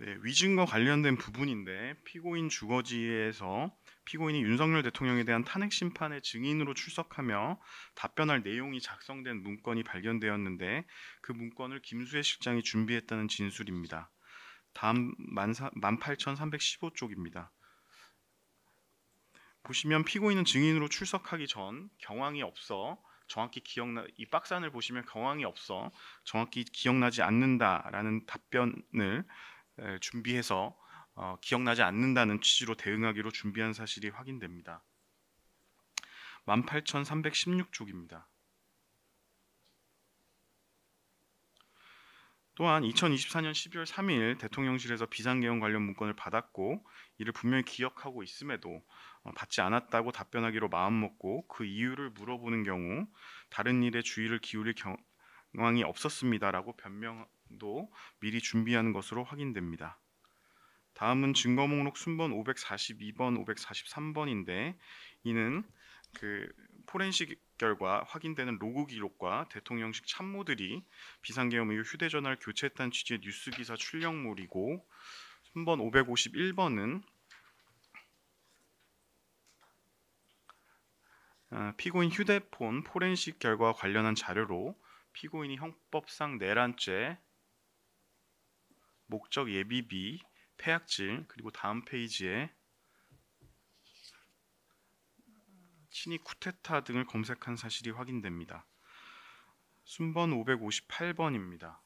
네, 위증과 관련된 부분인데, 피고인 주거지에서 피고인이 윤석열 대통령에 대한 탄핵 심판의 증인으로 출석하며 답변할 내용이 작성된 문건이 발견되었는데, 그 문건을 김수혜 실장이 준비했다는 진술입니다. 다음 18,315쪽입니다. 보시면 피고인은 증인으로 출석하기 전 경황이 없어 이 박스안을 보시면 경황이 없어 정확히 기억나지 않는다라는 답변을 준비해서 기억나지 않는다는 취지로 대응하기로 준비한 사실이 확인됩니다. 18,316쪽입니다. 또한 2024년 12월 3일 대통령실에서 비상계엄 관련 문건을 받았고, 이를 분명히 기억하고 있음에도 받지 않았다고 답변하기로 마음먹고 그 이유를 물어보는 경우 다른 일에 주의를 기울일 경황이 없었습니다라고 변명도 미리 준비하는 것으로 확인됩니다. 다음은 증거 목록 순번 542번, 543번인데, 이는 그 포렌식 결과 확인되는 로그 기록과 대통령실 참모들이 비상계엄 이후 휴대전화를 교체했다는 취지의 뉴스 기사 출력물이고, 순번 551번은 피고인 휴대폰 포렌식 결과와 관련한 자료로 피고인이 형법상 내란죄, 목적 예비비, 폐악질, 그리고 다음 페이지에 친위 쿠데타 등을 검색한 사실이 확인됩니다. 순번 558번입니다.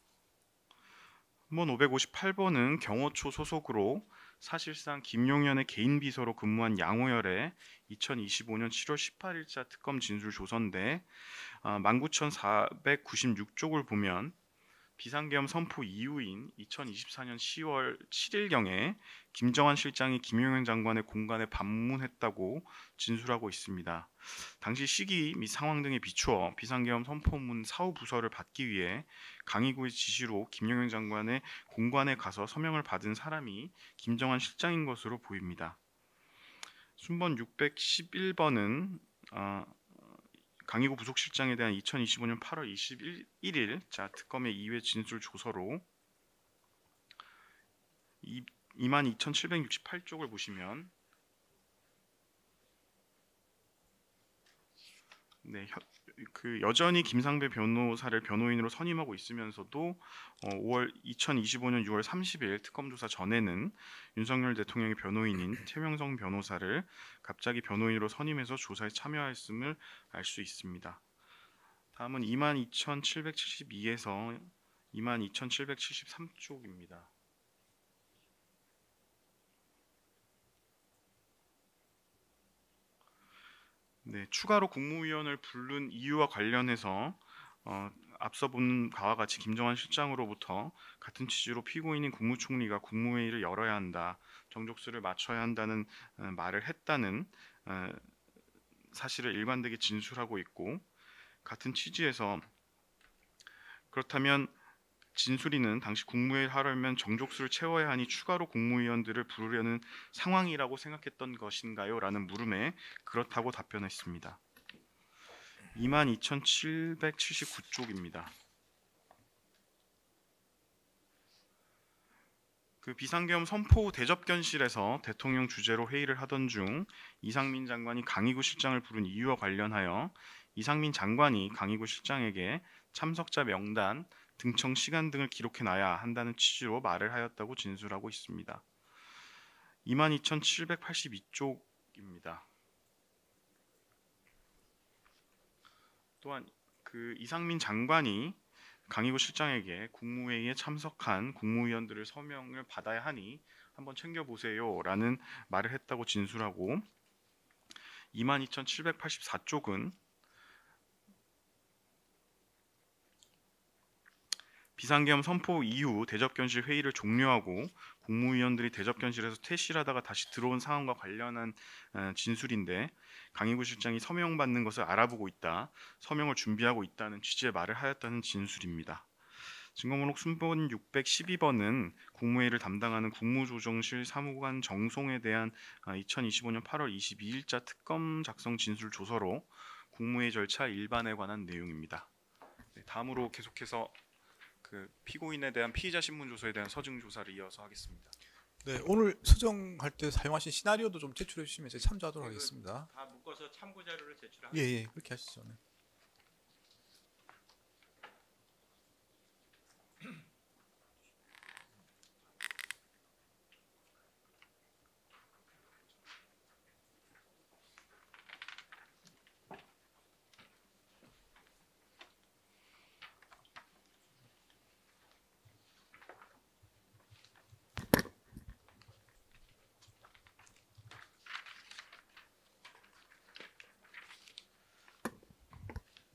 한번 558번은 경호처 소속으로 사실상 김용현의 개인 비서로 근무한 양호열의 2025년 7월 18일자 특검 진술 조서인데 19,496쪽을 보면 비상계엄 선포 이후인 2024년 10월 7일경에 김정한 실장이 김용현 장관의 공간에 방문했다고 진술하고 있습니다. 당시 시기 및 상황 등에 비추어 비상계엄 선포문 사후 부서를 받기 위해 강의구의 지시로 김용현 장관의 공간에 가서 서명을 받은 사람이 김정한 실장인 것으로 보입니다. 순번 611번은 강의구 부속실장에 대한 2025년 8월 21일 특검의 2회 진술 조서로 22,768쪽을 보시면 여전히 김상배 변호사를 변호인으로 선임하고 있으면서도 2025년 6월 30일 특검 조사 전에는 윤석열 대통령의 변호인인 최명성 변호사를 갑자기 변호인으로 선임해서 조사에 참여했음을 알 수 있습니다. 다음은 22,772에서 22,773쪽입니다. 추가로 국무위원을 부른 이유와 관련해서 앞서 본 바와 같이 김정한 실장으로부터 같은 취지로 피고인인 국무총리가 국무회의를 열어야 한다, 정족수를 맞춰야 한다는 말을 했다는 사실을 일관되게 진술하고 있고, 같은 취지에서 그렇다면 진술인은 당시 국무회의를 하려면 정족수를 채워야 하니 추가로 국무위원들을 부르려는 상황이라고 생각했던 것인가요? 라는 물음에 그렇다고 답변했습니다. 22,779쪽입니다. 비상계엄 선포 후 대접견실에서 대통령 주재로 회의를 하던 중 이상민 장관이 강의구 실장을 부른 이유와 관련하여 이상민 장관이 강의구 실장에게 참석자 명단, 등청 시간 등을 기록해놔야 한다는 취지로 말을 하였다고 진술하고 있습니다. 22,782쪽입니다. 또한 이상민 장관이 강의구 실장에게 국무회의에 참석한 국무위원들을 서명을 받아야 하니 한번 챙겨보세요 라는 말을 했다고 진술하고, 22,784쪽은 비상계엄 선포 이후 대접견실 회의를 종료하고 국무위원들이 대접견실에서 퇴실하다가 다시 들어온 상황과 관련한 진술인데, 강의구 실장이 서명받는 것을 알아보고 있다, 서명을 준비하고 있다는 취지의 말을 하였다는 진술입니다. 증거목록 순번 612번은 국무회의를 담당하는 국무조정실 사무관 정송에 대한 2025년 8월 22일자 특검 작성 진술 조서로 국무회의 절차 일반에 관한 내용입니다. 다음으로 계속해서 피고인에 대한 피의자 신문 조서에 대한 서증 조사를 이어서 하겠습니다. 네, 오늘 서정할 때 사용하신 시나리오도 좀 제출해 주시면 제가 참조하도록 하겠습니다. 다 묶어서 참고 자료를 제출하겠습니다. 예, 그렇게 하시죠. 네.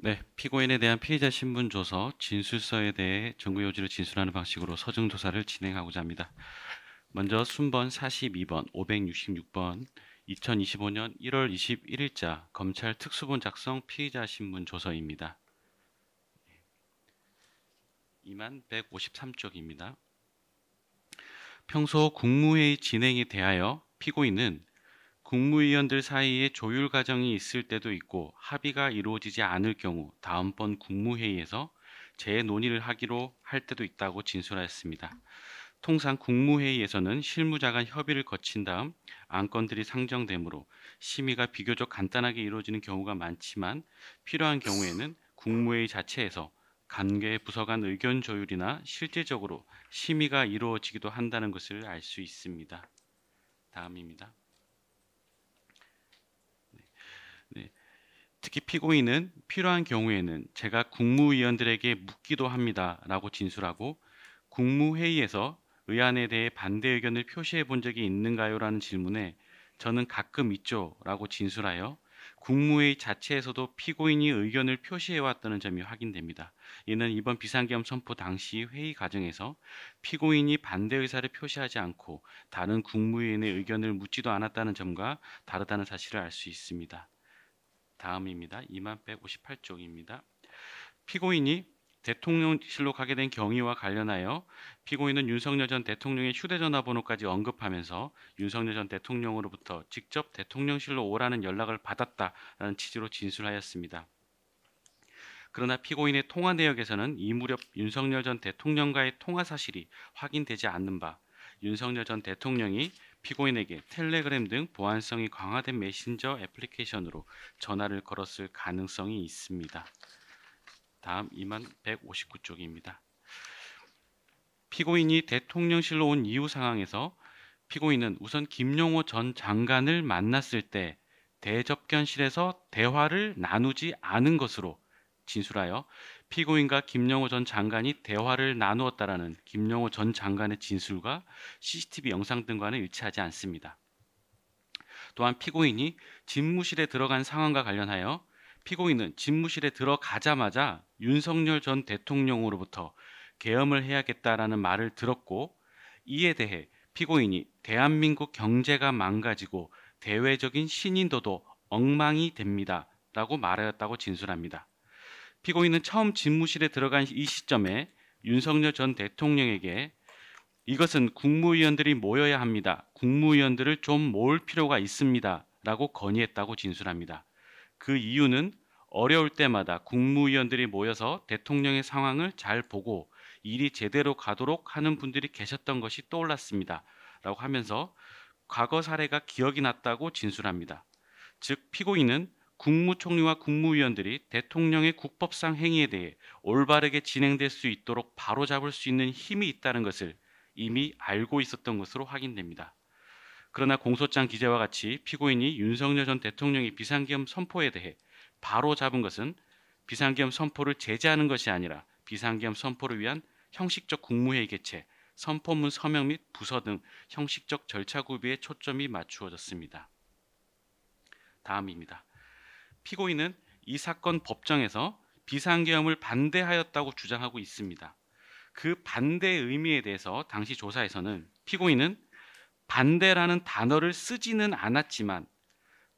네, 피고인에 대한 피의자 신분 조서, 진술서에 대해 증거 요지를 진술하는 방식으로 서증 조사를 진행하고자 합니다. 먼저 순번 42번, 566번, 2025년 1월 21일자 검찰 특수본 작성 피의자 신문 조서입니다. 2153쪽입니다. 평소 국무회의 진행에 대하여 피고인은 국무위원들 사이에 조율 과정이 있을 때도 있고 합의가 이루어지지 않을 경우 다음번 국무회의에서 재논의를 하기로 할 때도 있다고 진술하였습니다. 통상 국무회의에서는 실무자 간 협의를 거친 다음 안건들이 상정되므로 심의가 비교적 간단하게 이루어지는 경우가 많지만, 필요한 경우에는 국무회의 자체에서 관계 부서 간 의견 조율이나 실질적으로 심의가 이루어지기도 한다는 것을 알 수 있습니다. 다음입니다. 특히 피고인은 필요한 경우에는 제가 국무위원들에게 묻기도 합니다 라고 진술하고, 국무회의에서 의안에 대해 반대 의견을 표시해 본 적이 있는가요? 라는 질문에 저는 가끔 있죠 라고 진술하여 국무회의 자체에서도 피고인이 의견을 표시해 왔다는 점이 확인됩니다. 이는 이번 비상계엄 선포 당시 회의 과정에서 피고인이 반대 의사를 표시하지 않고 다른 국무위원의 의견을 묻지도 않았다는 점과 다르다는 사실을 알 수 있습니다. 다음입니다. 2158쪽입니다. 피고인이 대통령실로 가게 된 경위와 관련하여 피고인은 윤석열 전 대통령의 휴대전화 번호까지 언급하면서 윤석열 전 대통령으로부터 직접 대통령실로 오라는 연락을 받았다라는 취지로 진술하였습니다. 그러나 피고인의 통화 내역에서는 이 무렵 윤석열 전 대통령과의 통화 사실이 확인되지 않는 바 윤석열 전 대통령이 피고인에게 텔레그램 등 보안성이 강화된 메신저 애플리케이션으로 전화를 걸었을 가능성이 있습니다. 다음 2159쪽입니다. 피고인이 대통령실로 온 이후 상황에서 피고인은 우선 김용호 전 장관을 만났을 때 대접견실에서 대화를 나누지 않은 것으로 진술하여 피고인과 김용호 전 장관이 대화를 나누었다라는 김용호 전 장관의 진술과 CCTV 영상 등과는 일치하지 않습니다. 또한 피고인이 집무실에 들어간 상황과 관련하여 피고인은 집무실에 들어가자마자 윤석열 전 대통령으로부터 계엄을 해야겠다라는 말을 들었고 이에 대해 피고인이 대한민국 경제가 망가지고 대외적인 신인도도 엉망이 됩니다 라고 말하였다고 진술합니다. 피고인은 처음 집무실에 들어간 이 시점에 윤석열 전 대통령에게 이것은 국무위원들이 모여야 합니다. 국무위원들을 좀 모을 필요가 있습니다 라고 건의했다고 진술합니다. 그 이유는 어려울 때마다 국무위원들이 모여서 대통령의 상황을 잘 보고 일이 제대로 가도록 하는 분들이 계셨던 것이 떠올랐습니다 라고 하면서 과거 사례가 기억이 났다고 진술합니다. 즉 피고인은 국무총리와 국무위원들이 대통령의 국법상 행위에 대해 올바르게 진행될 수 있도록 바로잡을 수 있는 힘이 있다는 것을 이미 알고 있었던 것으로 확인됩니다. 그러나 공소장 기재와 같이 피고인이 윤석열 전 대통령의 비상계엄 선포에 대해 바로잡은 것은 비상계엄 선포를 제재하는 것이 아니라 비상계엄 선포를 위한 형식적 국무회의 개최, 선포문 서명 및 부서 등 형식적 절차 구비에 초점이 맞추어졌습니다. 다음입니다. 피고인은 이 사건 법정에서 비상계엄을 반대하였다고 주장하고 있습니다. 그 반대의 의미에 대해서 당시 조사에서는 피고인은 반대라는 단어를 쓰지는 않았지만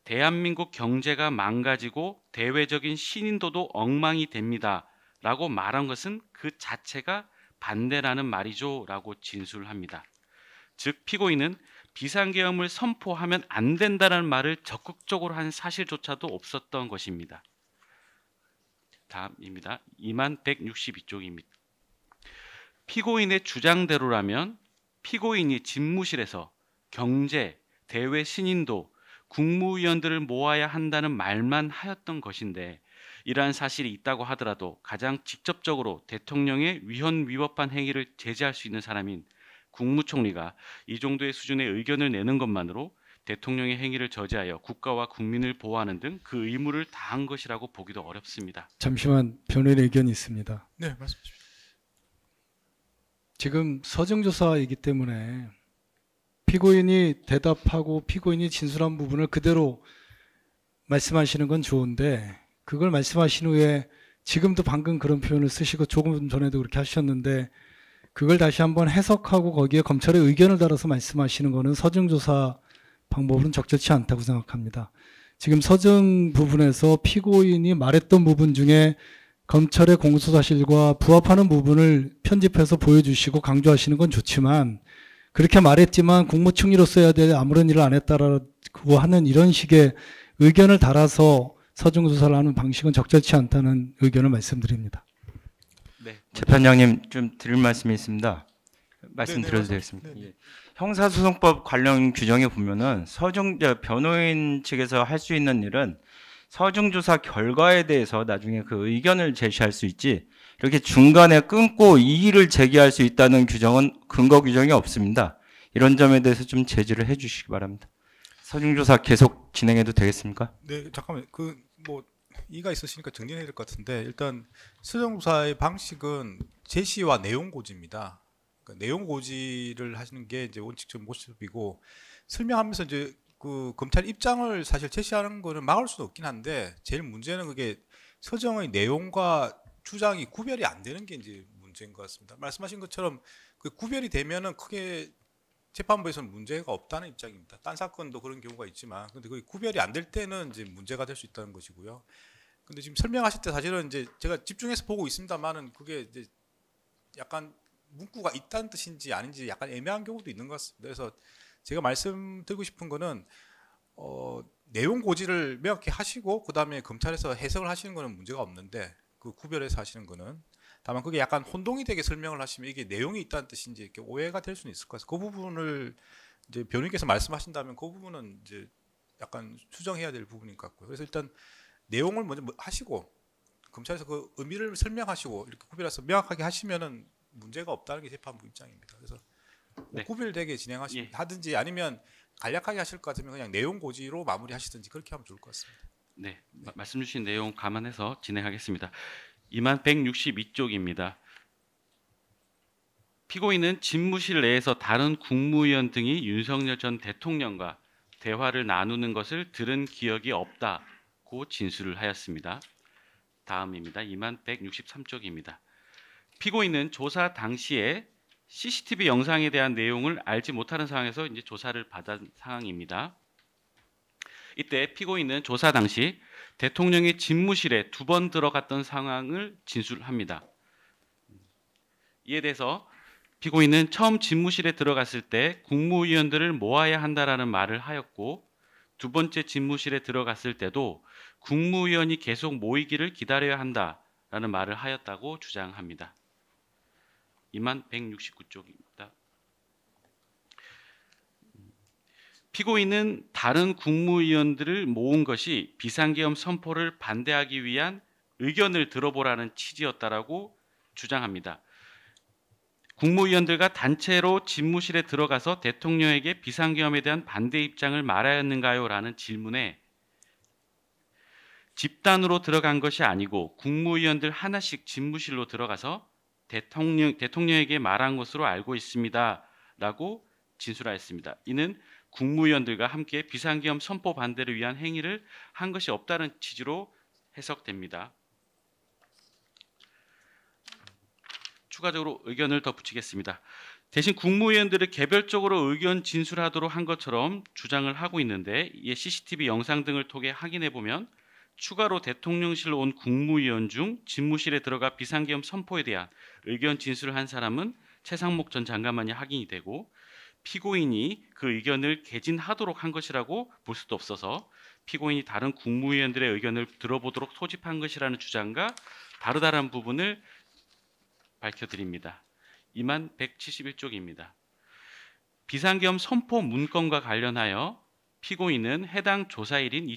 대한민국 경제가 망가지고 대외적인 신인도도 엉망이 됩니다 라고 말한 것은 그 자체가 반대라는 말이죠 라고 진술합니다. 즉 피고인은 비상계엄을 선포하면 안 된다는 말을 적극적으로 한 사실조차도 없었던 것입니다. 다음입니다. 2162쪽입니다. 피고인의 주장대로라면 피고인이 집무실에서 경제, 대외 신인도, 국무위원들을 모아야 한다는 말만 하였던 것인데 이러한 사실이 있다고 하더라도 가장 직접적으로 대통령의 위헌 위법한 행위를 제재할 수 있는 사람인 국무총리가 이 정도의 수준의 의견을 내는 것만으로 대통령의 행위를 저지하여 국가와 국민을 보호하는 등 그 의무를 다한 것이라고 보기도 어렵습니다. 잠시만 변호인의 의견이 있습니다. 네, 말씀해 주십시오. 지금 서정조사이기 때문에 피고인이 대답하고 피고인이 진술한 부분을 그대로 말씀하시는 건 좋은데 그걸 말씀하신 후에 지금도 방금 그런 표현을 쓰시고 조금 전에도 그렇게 하셨는데 그걸 다시 한번 해석하고 거기에 검찰의 의견을 달아서 말씀하시는 거는 서정조사 방법은 적절치 않다고 생각합니다. 지금 서정 부분에서 피고인이 말했던 부분 중에 검찰의 공소사실과 부합하는 부분을 편집해서 보여주시고 강조하시는 건 좋지만 그렇게 말했지만 국무총리로서 해야 될 아무런 일을 안 했다라고 하는 이런 식의 의견을 달아서 서정조사를 하는 방식은 적절치 않다는 의견을 말씀드립니다. 네, 재판장님 좀 드릴 말씀이 있습니다. 말씀드려도 네, 되겠습니다. 네, 네. 예. 형사소송법 관련 규정에 보면은 변호인 측에서 할 수 있는 일은 서정조사 결과에 대해서 나중에 그 의견을 제시할 수 있지 이렇게 중간에 끊고 이의를 제기할 수 있다는 규정은 근거 규정이 없습니다. 이런 점에 대해서 좀 제지를 해 주시기 바랍니다. 서정조사 계속 진행해도 되겠습니까? 네, 잠깐만. 뭐 이가 있으시니까 정리해야 될 것 같은데 일단 서정조사의 방식은 제시와 내용 고지입니다. 그러니까 내용 고지를 하시는 게 이제 원칙적 모습이고 설명하면서 이제 그 검찰 입장을 사실 제시하는 거는 막을 수는 없긴 한데 제일 문제는 그게 서정의 내용과 주장이 구별이 안 되는 게 이제 문제인 것 같습니다. 말씀하신 것처럼 그 구별이 되면은 크게 재판부에서는 문제가 없다는 입장입니다. 딴 사건도 그런 경우가 있지만 근데 그 구별이 안 될 때는 이제 문제가 될 수 있다는 것이고요. 근데 지금 설명하실 때 사실은 이제 제가 집중해서 보고 있습니다만은 그게 이제 약간 문구가 있다는 뜻인지 아닌지 약간 애매한 경우도 있는 것 같습니다. 그래서 제가 말씀드리고 싶은 거는 내용 고지를 명확히 하시고 그 다음에 검찰에서 해석을 하시는 거는 문제가 없는데 그 구별해서 하시는 거는 다만 그게 약간 혼동이 되게 설명을 하시면 이게 내용이 있다는 뜻인지 이렇게 오해가 될 수는 있을 것 같아서 그 부분을 이제 변호인께서 말씀하신다면 그 부분은 이제 약간 수정해야 될 부분인 것 같고요. 그래서 일단 내용을 먼저 하시고 검찰에서 그 의미를 설명하시고 이렇게 구별해서 명확하게 하시면은 문제가 없다는 게 재판부 입장입니다. 그래서 네. 구별되게 하든지 아니면 간략하게 하실 것 같으면 그냥 내용 고지로 마무리하시든지 그렇게 하면 좋을 것 같습니다. 네, 말씀 주신 내용 감안해서 진행하겠습니다. 2162쪽입니다. 피고인은 집무실 내에서 다른 국무위원 등이 윤석열 전 대통령과 대화를 나누는 것을 들은 기억이 없다고 진술을 하였습니다. 다음입니다. 2163쪽입니다. 피고인은 조사 당시에 CCTV 영상에 대한 내용을 알지 못하는 상황에서 이제 조사를 받은 상황입니다. 이때 피고인은 조사 당시 대통령의 집무실에 2번 들어갔던 상황을 진술합니다. 이에 대해서 피고인은 처음 집무실에 들어갔을 때 국무위원들을 모아야 한다라는 말을 하였고 두 번째 집무실에 들어갔을 때도 국무위원이 계속 모이기를 기다려야 한다라는 말을 하였다고 주장합니다. 2169쪽입니다. 피고인은 다른 국무위원들을 모은 것이 비상계엄 선포를 반대하기 위한 의견을 들어보라는 취지였다라고 주장합니다. 국무위원들과 단체로 집무실에 들어가서 대통령에게 비상계엄에 대한 반대 입장을 말하였는가요? 라는 질문에 집단으로 들어간 것이 아니고 국무위원들 하나씩 집무실로 들어가서 대통령에게 말한 것으로 알고 있습니다. 라고 진술하였습니다. 이는 국무위원들과 함께 비상계엄 선포 반대를 위한 행위를 한 것이 없다는 취지로 해석됩니다. 추가적으로 의견을 덧붙이겠습니다. 대신 국무위원들을 개별적으로 의견 진술하도록 한 것처럼 주장을 하고 있는데 이에 CCTV 영상 등을 통해 확인해 보면 추가로 대통령실로 온 국무위원 중 집무실에 들어가 비상계엄 선포에 대한 의견 진술을 한 사람은 최상목 전 장관만이 확인이 되고 피고인이 그 의견을 개진하도록 한 것이라고 볼 수도 없어서 피고인이 다른 국무위원들의 의견을 들어보도록 소집한 것이라는 주장과 다르다는 부분을 밝혀드립니다. 2171쪽입니다. 비상계엄 선포 문건과 관련하여 피고인은 해당 조사일인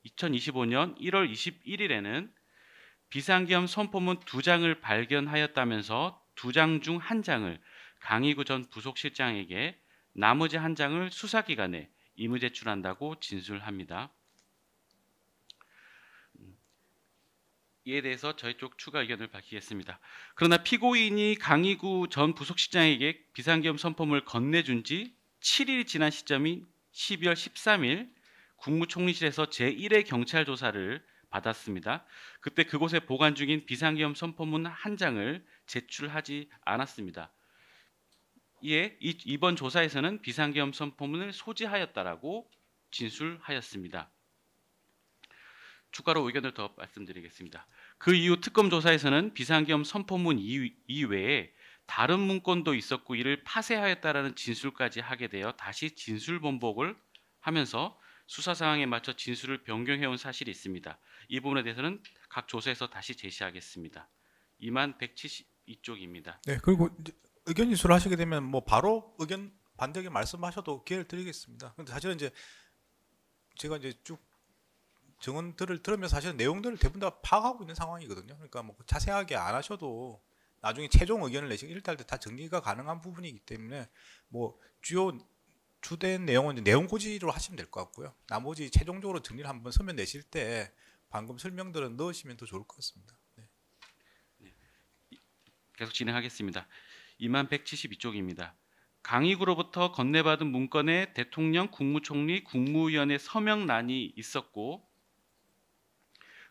2025년 1월 21일에는 비상계엄 선포문 2장을 발견하였다면서 2장 중 1장을 강희구 전 부속실장에게 나머지 1장을 수사기관에 임의 제출한다고 진술합니다. 이에 대해서 저희 쪽 추가 의견을 밝히겠습니다. 그러나 피고인이 강희구 전 부속실장에게 비상계엄 선포문을 건네준 지 7일이 지난 시점인 12월 13일 국무총리실에서 제1회 경찰 조사를 받았습니다. 그때 그곳에 보관 중인 비상계엄 선포문 1장을 제출하지 않았습니다. 이에 이번 조사에서는 비상계엄 선포문을 소지하였다라고 진술하였습니다. 추가로 의견을 더 말씀드리겠습니다. 그 이후 특검 조사에서는 비상계엄 선포문 이외에 다른 문건도 있었고 이를 파쇄하였다라는 진술까지 하게 되어 다시 진술 번복을 하면서 수사 상황에 맞춰 진술을 변경해온 사실이 있습니다. 이 부분에 대해서는 각 조사에서 다시 제시하겠습니다. 2172쪽입니다. 네, 그리고 이제 의견 진술을 하시게 되면 뭐 바로 의견 반대 의견 말씀하셔도 기회를 드리겠습니다. 근데 사실은 이제 제가 이제 쭉 증언들을 들으면서 사실은 내용들을 대부분 다 파악하고 있는 상황이거든요. 그러니까 뭐 자세하게 안 하셔도 나중에 최종 의견을 내시고 일탈 때 다 정리가 가능한 부분이기 때문에 뭐 주된 내용은 이제 내용 고지로 하시면 될 것 같고요. 나머지 최종적으로 정리를 한번 서면 내실 때 방금 설명들은 넣으시면 더 좋을 것 같습니다. 네. 계속 진행하겠습니다. 2172쪽입니다. 강익으로부터 건네받은 문건에 대통령, 국무총리, 국무위원의 서명란이 있었고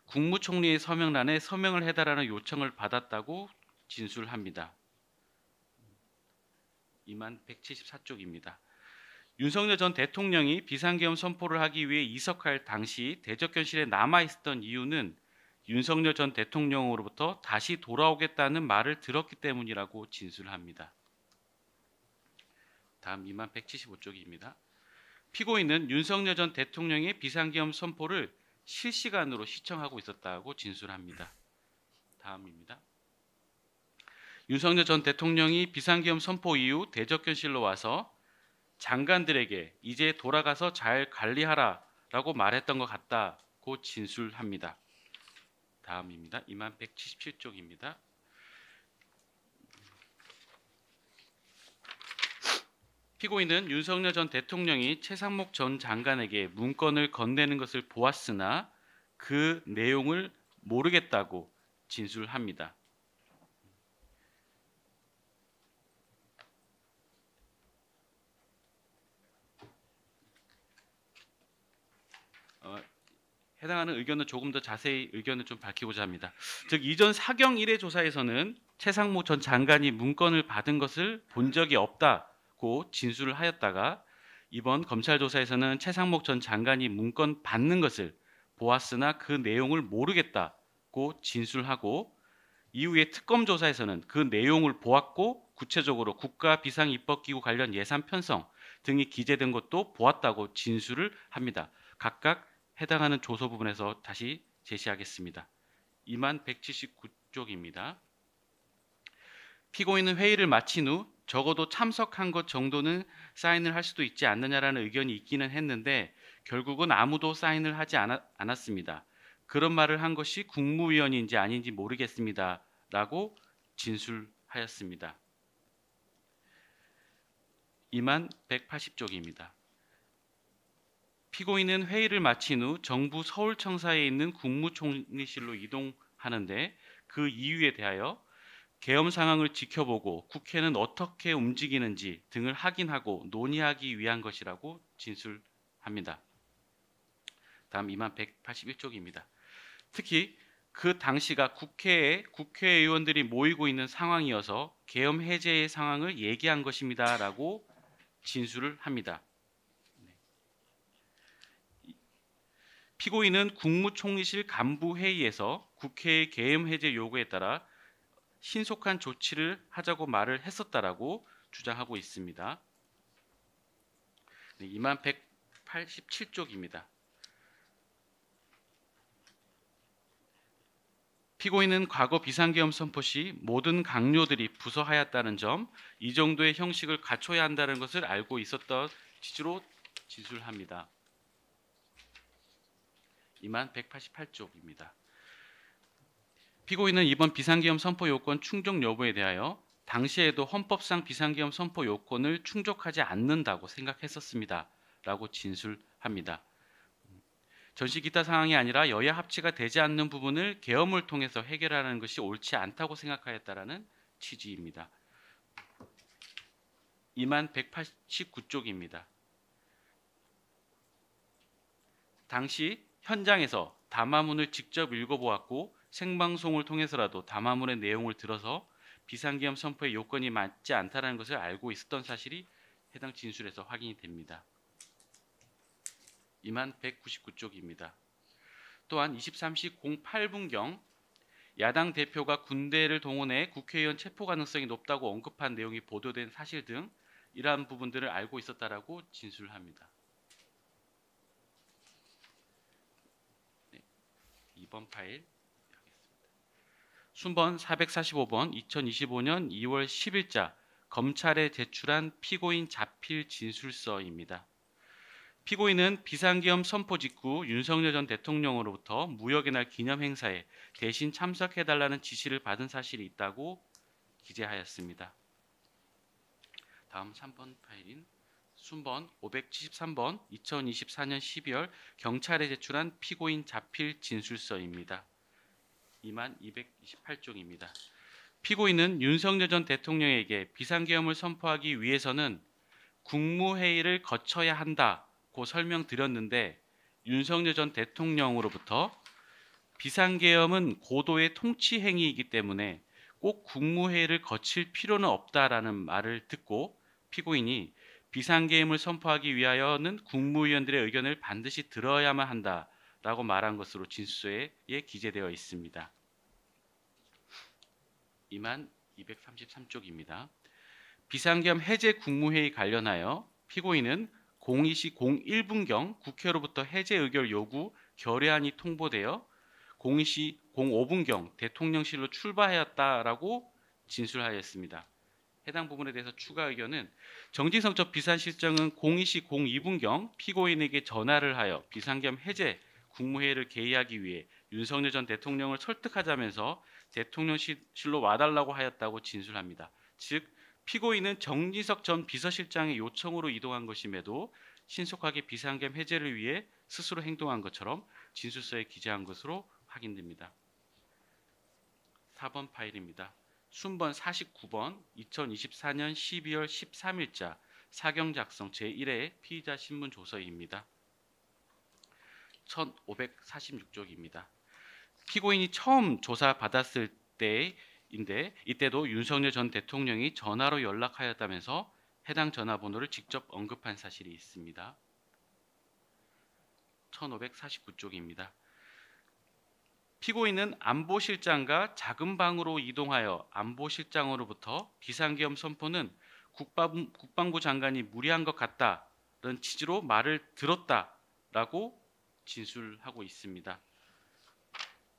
국무총리의 서명란에 서명을 해달라는 요청을 받았다고 진술합니다. 2174쪽입니다. 윤석열 전 대통령이 비상계엄 선포를 하기 위해 이석할 당시 대적견실에 남아있었던 이유는 윤석열 전 대통령으로부터 다시 돌아오겠다는 말을 들었기 때문이라고 진술합니다. 다음 2175쪽입니다. 피고인은 윤석열 전 대통령의 비상계엄 선포를 실시간으로 시청하고 있었다고 진술합니다. 다음입니다. 윤석열 전 대통령이 비상계엄 선포 이후 대적견실로 와서 장관들에게 이제 돌아가서 잘 관리하라라고 말했던 것 같다고 진술합니다. 다음입니다. 2177쪽입니다. 피고인은 윤석열 전 대통령이 최상목 전 장관에게 문건을 건네는 것을 보았으나 그 내용을 모르겠다고 진술합니다. 해당하는 의견은 조금 더 자세히 의견을 좀 밝히고자 합니다. 즉 이전 사경 1회 조사에서는 최상목 전 장관이 문건을 받은 것을 본 적이 없다고 진술을 하였다가 이번 검찰 조사에서는 최상목 전 장관이 문건 받는 것을 보았으나 그 내용을 모르겠다고 진술하고 이후에 특검 조사에서는 그 내용을 보았고 구체적으로 국가 비상입법기구 관련 예산 편성 등이 기재된 것도 보았다고 진술을 합니다. 각각 해당하는 조서 부분에서 다시 제시하겠습니다. 2179쪽입니다. 피고인은 회의를 마친 후 적어도 참석한 것 정도는 사인을 할 수도 있지 않느냐라는 의견이 있기는 했는데 결국은 아무도 사인을 하지 않았습니다. 그런 말을 한 것이 국무위원인지 아닌지 모르겠습니다. 라고 진술하였습니다. 2180쪽입니다. 피고인은 회의를 마친 후 정부 서울청사에 있는 국무총리실로 이동하는데 그 이유에 대하여 계엄 상황을 지켜보고 국회는 어떻게 움직이는지 등을 확인하고 논의하기 위한 것이라고 진술합니다. 다음 2181쪽입니다. 특히 그 당시가 국회에 국회의원들이 모이고 있는 상황이어서 계엄 해제의 상황을 얘기한 것입니다라고 진술을 합니다. 피고인은 국무총리실 간부회의에서 국회의 계엄 해제 요구에 따라 신속한 조치를 하자고 말을 했었다라고 주장하고 있습니다. 2187쪽입니다. 피고인은 과거 비상계엄 선포 시 모든 강요들이 부서하였다는 점, 이 정도의 형식을 갖춰야 한다는 것을 알고 있었던 취지로 진술합니다. 2188쪽입니다. 피고인은 이번 비상계엄 선포 요건 충족 여부에 대하여 당시에도 헌법상 비상계엄 선포 요건을 충족하지 않는다고 생각했었습니다. 라고 진술합니다. 전시 기타 상황이 아니라 여야 합치가 되지 않는 부분을 계엄을 통해서 해결하는 것이 옳지 않다고 생각하였다라는 취지입니다. 2189쪽입니다. 당시 현장에서 담화문을 직접 읽어보았고 생방송을 통해서라도 담화문의 내용을 들어서 비상계엄 선포의 요건이 맞지 않다는 것을 알고 있었던 사실이 해당 진술에서 확인이 됩니다. 2199쪽입니다. 또한 23시 08분경 야당 대표가 군대를 동원해 국회의원 체포 가능성이 높다고 언급한 내용이 보도된 사실 등 이러한 부분들을 알고 있었다라고 진술합니다. 2번 파일 하겠습니다. 순번 445번 2025년 2월 10일자 검찰에 제출한 피고인 자필 진술서입니다. 피고인은 비상계엄 선포 직후 윤석열 전 대통령으로부터 무역의 날 기념 행사에 대신 참석해달라는 지시를 받은 사실이 있다고 기재하였습니다. 다음 3번 파일인 순번 573번 2024년 12월 경찰에 제출한 피고인 자필 진술서입니다. 2228쪽입니다. 피고인은 윤석열 전 대통령에게 비상계엄을 선포하기 위해서는 국무회의를 거쳐야 한다고 설명드렸는데 윤석열 전 대통령으로부터 비상계엄은 고도의 통치 행위이기 때문에 꼭 국무회의를 거칠 필요는 없다라는 말을 듣고 피고인이 비상계엄을 선포하기 위하여는 국무위원들의 의견을 반드시 들어야만 한다라고 말한 것으로 진술서에 기재되어 있습니다. 이만 233쪽입니다. 비상계엄 해제 국무회의 관련하여 피고인은 02시 01분경 국회로부터 해제 의결 요구 결의안이 통보되어 02시 05분경 대통령실로 출발하였다라고 진술하였습니다. 해당 부분에 대해서 추가 의견은 정진석 비서실장은 02시 02분경 피고인에게 전화를 하여 비상계엄 해제 국무회의를 개의하기 위해 윤석열 전 대통령을 설득하자면서 대통령실로 와달라고 하였다고 진술합니다. 즉 피고인은 정진석 전 비서실장의 요청으로 이동한 것임에도 신속하게 비상계엄 해제를 위해 스스로 행동한 것처럼 진술서에 기재한 것으로 확인됩니다. 4번 파일입니다. 순번 49번 2024년 12월 13일자 사경 작성 제1회 피의자 신문 조서입니다. 1546쪽입니다. 피고인이 처음 조사받았을 때인데 이때도 윤석열 전 대통령이 전화로 연락하였다면서 해당 전화번호를 직접 언급한 사실이 있습니다. 1549쪽입니다. 피고인은 안보실장과 작은 방으로 이동하여 안보실장으로부터 비상계엄 선포는 국방부 장관이 무리한 것 같다는 취지로 말을 들었다라고 진술하고 있습니다.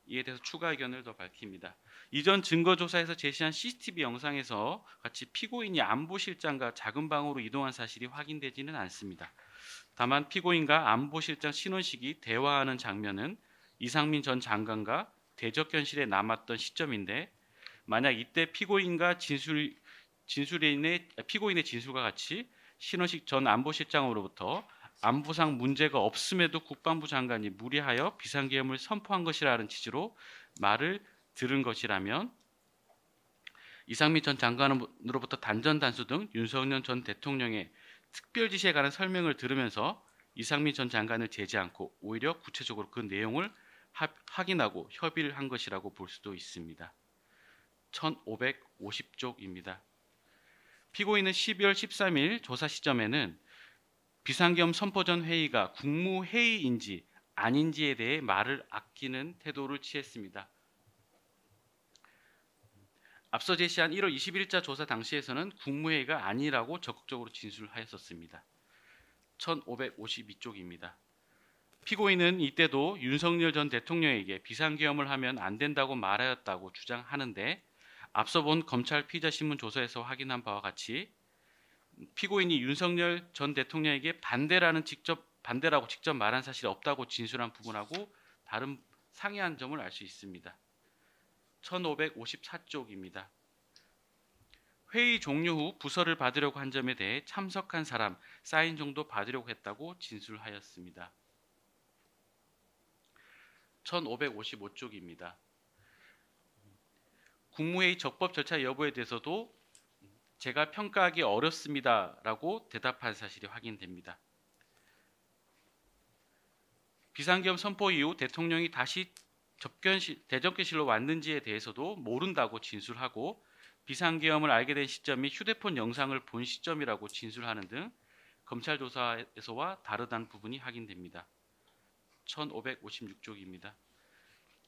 이에 대해서 추가 의견을 더 밝힙니다. 이전 증거조사에서 제시한 CCTV 영상에서 같이 피고인이 안보실장과 작은 방으로 이동한 사실이 확인되지는 않습니다. 다만 피고인과 안보실장 신원식이 대화하는 장면은 이상민 전 장관과 대적견실에 남았던 시점인데 만약 이때 피고인의 진술과 같이 신원식 전 안보실장으로부터 안보상 문제가 없음에도 국방부 장관이 무리하여 비상계엄을 선포한 것이라는 취지로 말을 들은 것이라면 이상민 전 장관으로부터 단전단수 등 윤석열 전 대통령의 특별 지시에 관한 설명을 들으면서 이상민 전 장관을 제지 않고 오히려 구체적으로 그 내용을 확인하고 협의를 한 것이라고 볼 수도 있습니다. 1550쪽입니다. 피고인은 12월 13일 조사 시점에는 비상계엄 선포 전 회의가 국무회의인지 아닌지에 대해 말을 아끼는 태도를 취했습니다. 앞서 제시한 1월 21일자 조사 당시에서는 국무회의가 아니라고 적극적으로 진술하였었습니다. 1552쪽입니다. 피고인은 이때도 윤석열 전 대통령에게 비상계엄을 하면 안 된다고 말하였다고 주장하는데 앞서 본 검찰 피의자 신문 조서에서 확인한 바와 같이 피고인이 윤석열 전 대통령에게 반대라고 직접 말한 사실이 없다고 진술한 부분하고 다른 상이한 점을 알 수 있습니다. 1554쪽입니다. 회의 종료 후 부서를 받으려고 한 점에 대해 참석한 사람 사인 정도 받으려고 했다고 진술하였습니다. 1555쪽입니다. 국무회의 적법 절차 여부에 대해서도 제가 평가하기 어렵습니다라고 대답한 사실이 확인됩니다. 비상계엄 선포 이후 대통령이 다시 대접견실로 왔는지에 대해서도 모른다고 진술하고 비상계엄을 알게 된 시점이 휴대폰 영상을 본 시점이라고 진술하는 등 검찰 조사에서와 다르다는 부분이 확인됩니다. 1556쪽입니다.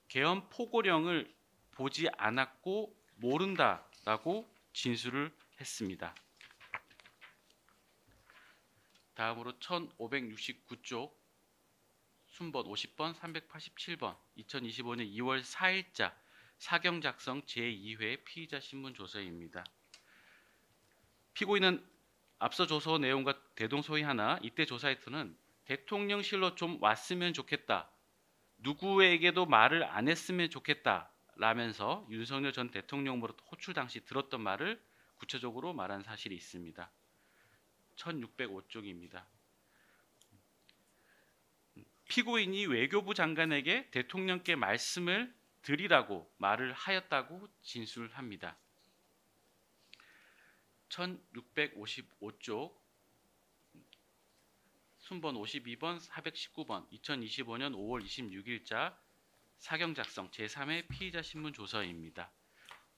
계엄 포고령을 보지 않았고 모른다라고 진술을 했습니다. 다음으로 1569쪽 순번 50번 387번 2025년 2월 4일자 사경 작성 제2회 피의자 신문 조서입니다. 피고인은 앞서 조서 내용과 대동소이하나 이때 조사에서는 대통령실로 좀 왔으면 좋겠다. 누구에게도 말을 안 했으면 좋겠다. 라면서 윤석열 전 대통령으로부터 호출 당시 들었던 말을 구체적으로 말한 사실이 있습니다. 1605쪽입니다. 피고인이 외교부 장관에게 대통령께 말씀을 드리라고 말을 하였다고 진술합니다. 1655쪽 순번 52번 419번 2025년 5월 26일자 사경 작성 제3회 피의자 신문 조서입니다.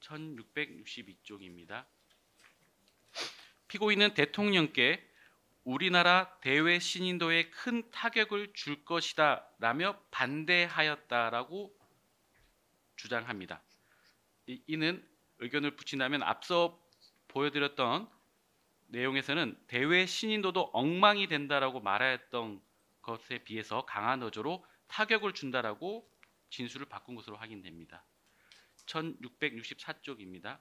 1662쪽입니다. 피고인은 대통령께 우리나라 대외 신인도에 큰 타격을 줄 것이다 라며 반대하였다라고 주장합니다. 이는 의견을 붙인다면 앞서 보여드렸던 내용에서는 대외 신인도도 엉망이 된다라고 말하였던 것에 비해서 강한 어조로 타격을 준다라고 진술을 바꾼 것으로 확인됩니다. 1664쪽입니다.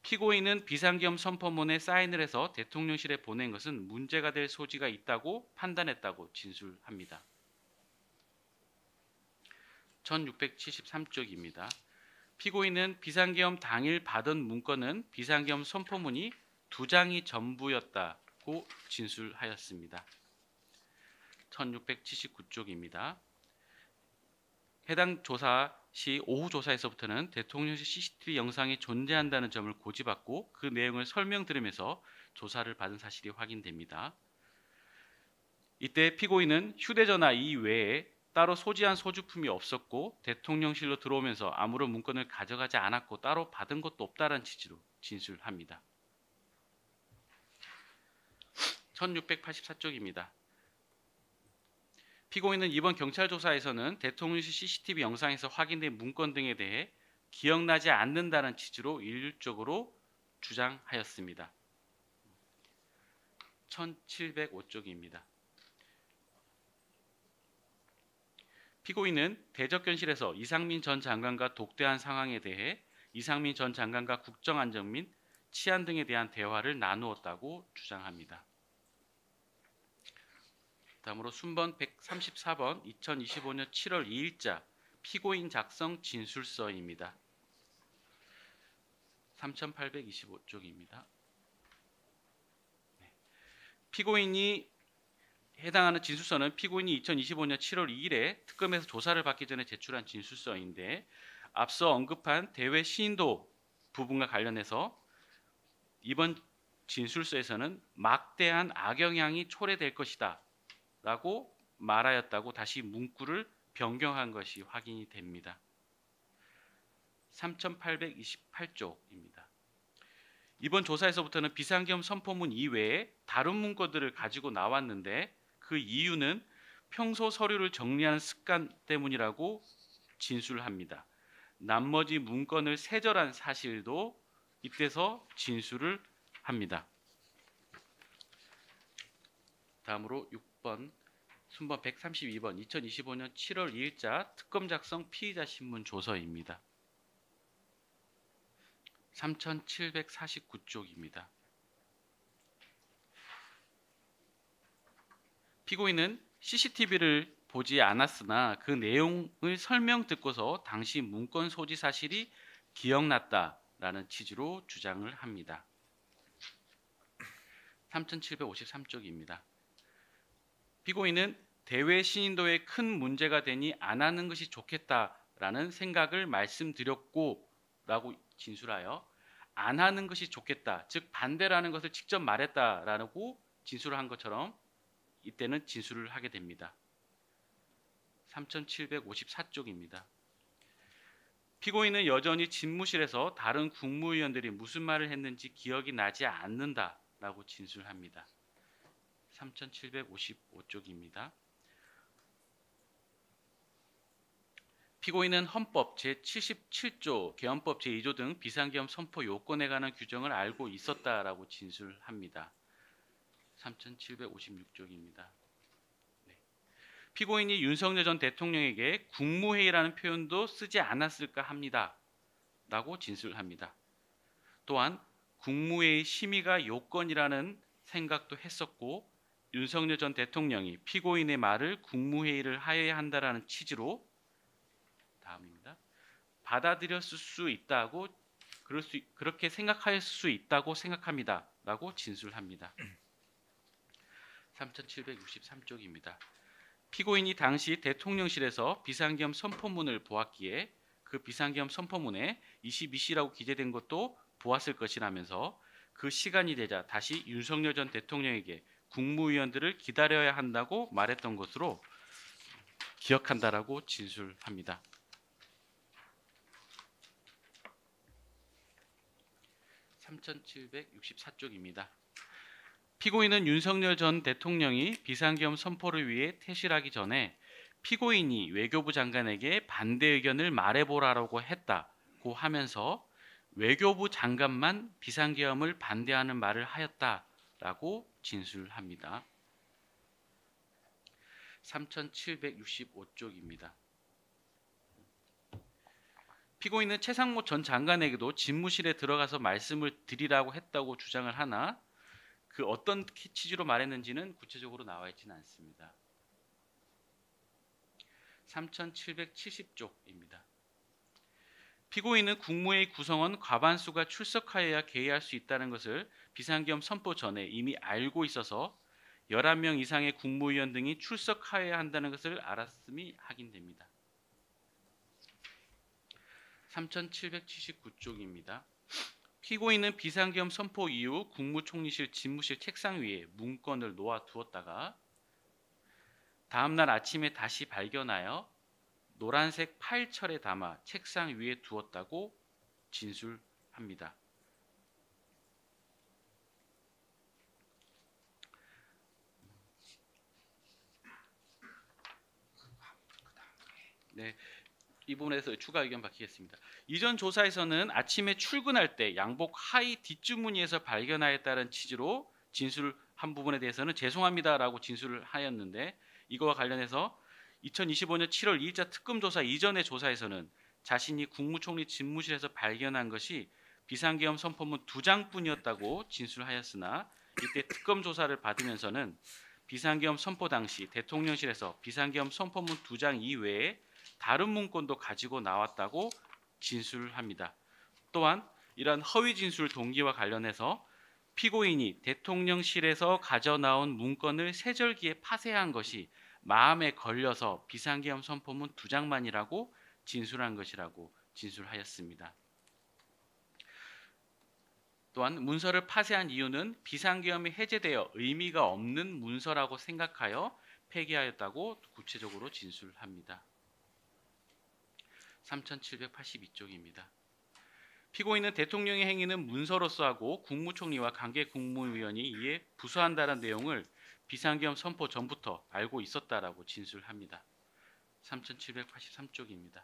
피고인은 비상계엄 선포문에 사인을 해서 대통령실에 보낸 것은 문제가 될 소지가 있다고 판단했다고 진술합니다. 1673쪽입니다. 피고인은 비상계엄 당일 받은 문건은 비상계엄 선포문이 2장이 전부였다고 진술하였습니다. 1679쪽입니다. 해당 조사 시 오후 조사에서부터는 대통령실 CCTV 영상이 존재한다는 점을 고지받고 그 내용을 설명드리면서 조사를 받은 사실이 확인됩니다. 이때 피고인은 휴대전화 이외에 따로 소지한 소지품이 없었고 대통령실로 들어오면서 아무런 문건을 가져가지 않았고 따로 받은 것도 없다는 취지로 진술합니다. 1684쪽입니다. 피고인은 이번 경찰 조사에서는 대통령실 CCTV 영상에서 확인된 문건 등에 대해 기억나지 않는다는 취지로 일률적으로 주장하였습니다. 1705쪽입니다. 피고인은 대적견실에서 이상민 전 장관과 독대한 상황에 대해 이상민 전 장관과 국정안전 및 치안 등에 대한 대화를 나누었다고 주장합니다. 다음으로 순번 134번 2025년 7월 2일자 피고인 작성 진술서입니다. 3825쪽입니다. 피고인이 해당하는 진술서는 피고인이 2025년 7월 2일에 특검에서 조사를 받기 전에 제출한 진술서인데 앞서 언급한 대외 신인도 부분과 관련해서 이번 진술서에서는 막대한 악영향이 초래될 것이다 라고 말하였다고 다시 문구를 변경한 것이 확인이 됩니다. 3828쪽입니다. 이번 조사에서부터는 비상계엄 선포문 이외에 다른 문건들을 가지고 나왔는데 그 이유는 평소 서류를 정리하는 습관 때문이라고 진술합니다. 나머지 문건을 세절한 사실도 이때서 진술을 합니다. 다음으로 6번 순번 132번 2025년 7월 2일자 특검 작성 피의자 신문 조서입니다. 3749쪽입니다. 피고인은 CCTV를 보지 않았으나 그 내용을 설명 듣고서 당시 문건 소지 사실이 기억났다라는 취지로 주장을 합니다. 3753쪽입니다. 피고인은 대외 신인도에 큰 문제가 되니 안 하는 것이 좋겠다라는 생각을 말씀드렸고 라고 진술하여 안 하는 것이 좋겠다, 즉 반대라는 것을 직접 말했다라고 진술을 한 것처럼 이때는 진술을 하게 됩니다. 3754쪽입니다. 피고인은 여전히 집무실에서 다른 국무위원들이 무슨 말을 했는지 기억이 나지 않는다라고 진술합니다. 3755쪽입니다. 피고인은 헌법 제77조, 개헌법 제2조 등 비상계엄 선포 요건에 관한 규정을 알고 있었다라고 진술합니다. 3756쪽입니다. 피고인이 윤석열 전 대통령에게 국무회의라는 표현도 쓰지 않았을까 합니다. 라고 진술합니다. 또한 국무회의 심의가 요건이라는 생각도 했었고 윤석열 전 대통령이 피고인의 말을 국무회의를 하여야 한다라는 취지로 다음입니다. 받아들였을 수 있다고 그렇게 생각할 수 있다고 생각합니다. 라고 진술합니다. 3763쪽입니다. 피고인이 당시 대통령실에서 비상계엄 선포문을 보았기에 그 그 비상계엄 선포문에 22시라고 기재된 것도 보았을 것이라면서 그 시간이 되자 다시 윤석열 전 대통령에게 국무위원들을 기다려야 한다고 말했던 것으로 기억한다라고 진술합니다. 3764쪽입니다. 피고인은 윤석열 전 대통령이 비상계엄 선포를 위해 퇴실하기 전에 피고인이 외교부 장관에게 반대 의견을 말해보라고 했다고 하면서 외교부 장관만 비상계엄을 반대하는 말을 하였다라고 진술합니다. 3765쪽입니다. 피고인은 최상목 전 장관에게도 집무실에 들어가서 말씀을 드리라고 했다고 주장을 하나 그 어떤 취지로 말했는지는 구체적으로 나와 있지는 않습니다. 3770쪽입니다. 피고인은 국무회의 구성원 과반수가 출석하여야 개의할 수 있다는 것을 비상계엄 선포 전에 이미 알고 있어서 11명 이상의 국무위원 등이 출석하여야 한다는 것을 알았음이 확인됩니다. 3779쪽입니다. 피고인은 비상계엄 선포 이후 국무총리실 집무실 책상 위에 문건을 놓아두었다가 다음날 아침에 다시 발견하여 노란색 파일철에 담아 책상 위에 두었다고 진술합니다. 네, 이 부분에서 추가 의견 밝히겠습니다. 이전 조사에서는 아침에 출근할 때 양복 하의 뒷주머니에서 발견하였다는 취지로 진술한 부분에 대해서는 죄송합니다라고 진술을 하였는데 이거와 관련해서 2025년 7월 2일자 특검 조사 이전의 조사에서는 자신이 국무총리 집무실에서 발견한 것이 비상계엄 선포문 2장뿐이었다고 진술하였으나 이때 특검 조사를 받으면서는 비상계엄 선포 당시 대통령실에서 비상계엄 선포문 2장 이외에 다른 문건도 가지고 나왔다고 진술합니다. 또한 이러한 허위 진술 동기와 관련해서 피고인이 대통령실에서 가져나온 문건을 세절기에 파쇄한 것이 마음에 걸려서 비상계엄 선포문 2장만이라고 진술한 것이라고 진술하였습니다. 또한 문서를 파쇄한 이유는 비상계엄이 해제되어 의미가 없는 문서라고 생각하여 폐기하였다고 구체적으로 진술합니다. 3782쪽입니다. 피고인은 대통령의 행위는 문서로서 하고 국무총리와 관계 국무위원이 이에 부수한다는 내용을 비상계엄 선포 전부터 알고 있었다라고 진술합니다. 3783쪽입니다.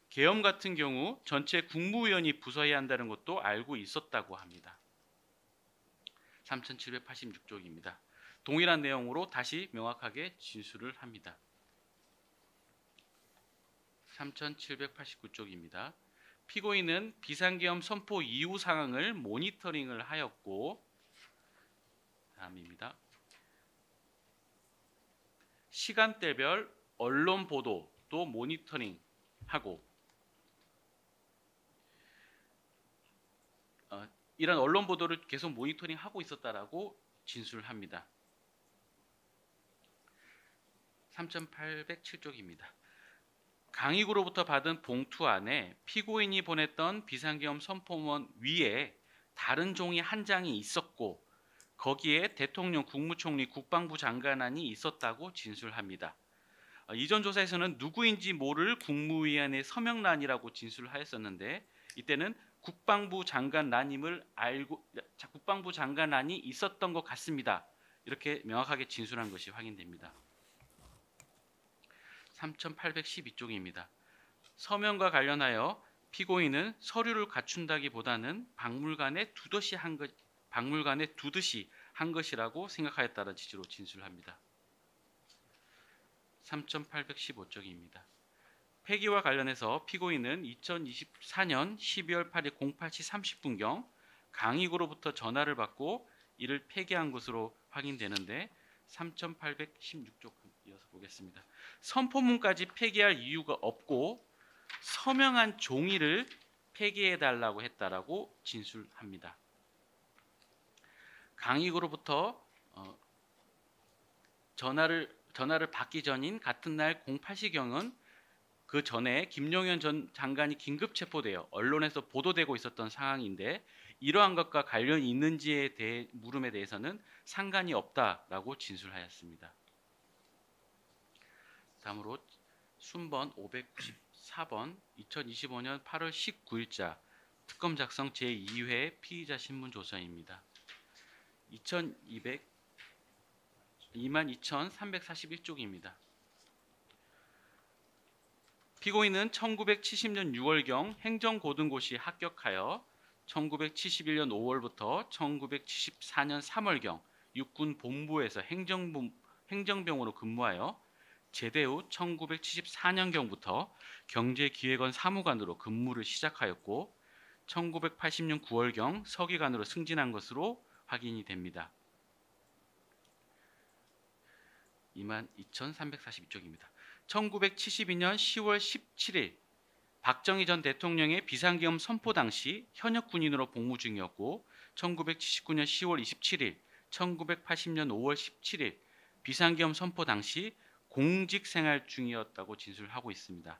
계엄 같은 경우 전체 국무위원이 부서해야 한다는 것도 알고 있었다고 합니다. 3786쪽입니다. 동일한 내용으로 다시 명확하게 진술을 합니다. 3789쪽입니다. 피고인은 비상계엄 선포 이후 상황을 모니터링을 하였고 다음입니다. 시간대별 언론 보도도 모니터링하고 이런 언론 보도를 계속 모니터링하고 있었다라고 진술합니다. 3807쪽입니다. 강익으로부터 받은 봉투 안에 피고인이 보냈던 비상계엄 선포문 위에 다른 종이 한 장이 있었고 거기에 대통령, 국무총리, 국방부 장관안이 있었다고 진술합니다. 이전 조사에서는 누구인지 모를 국무위원의 서명란이라고 진술을 하였었는데 이때는 국방부 장관란임을 알고 국방부 장관안이 있었던 것 같습니다. 이렇게 명확하게 진술한 것이 확인됩니다. 3812쪽입니다. 서명과 관련하여 피고인은 서류를 갖춘다기보다는 박물관에 두듯이 한 것이라고 생각하였다는 취지로 진술합니다. 3815쪽입니다. 폐기와 관련해서 피고인은 2024년 12월 8일 08시 30분경 강익으로부터 전화를 받고 이를 폐기한 것으로 확인되는데 3816쪽 이어서 보겠습니다. 선포문까지 폐기할 이유가 없고 서명한 종이를 폐기해달라고 했다라고 진술합니다. 강익으로부터 전화를 받기 전인 같은 날 08시경은 그 전에 김용현 전 장관이 긴급 체포되어 언론에서 보도되고 있었던 상황인데 이러한 것과 관련이 있는지에 대해 물음에 대해서는 상관이 없다라고 진술하였습니다. 다음으로 순번 594번 2025년 8월 19일자 특검 작성 제2회 피의자 신문 조서입니다. 22,341쪽입니다. 피고인은 1970년 6월경 행정고등고시 합격하여 1971년 5월부터 1974년 3월경 육군 본부에서 행정병으로 근무하여 제대 후 1974년경부터 경제기획원 사무관으로 근무를 시작하였고 1980년 9월경 서기관으로 승진한 것으로 확인이 됩니다. 22,342쪽입니다. 1972년 10월 17일 박정희 전 대통령의 비상계엄 선포 당시 현역 군인으로 복무 중이었고 1979년 10월 27일, 1980년 5월 17일 비상계엄 선포 당시 공직 생활 중이었다고 진술하고 있습니다.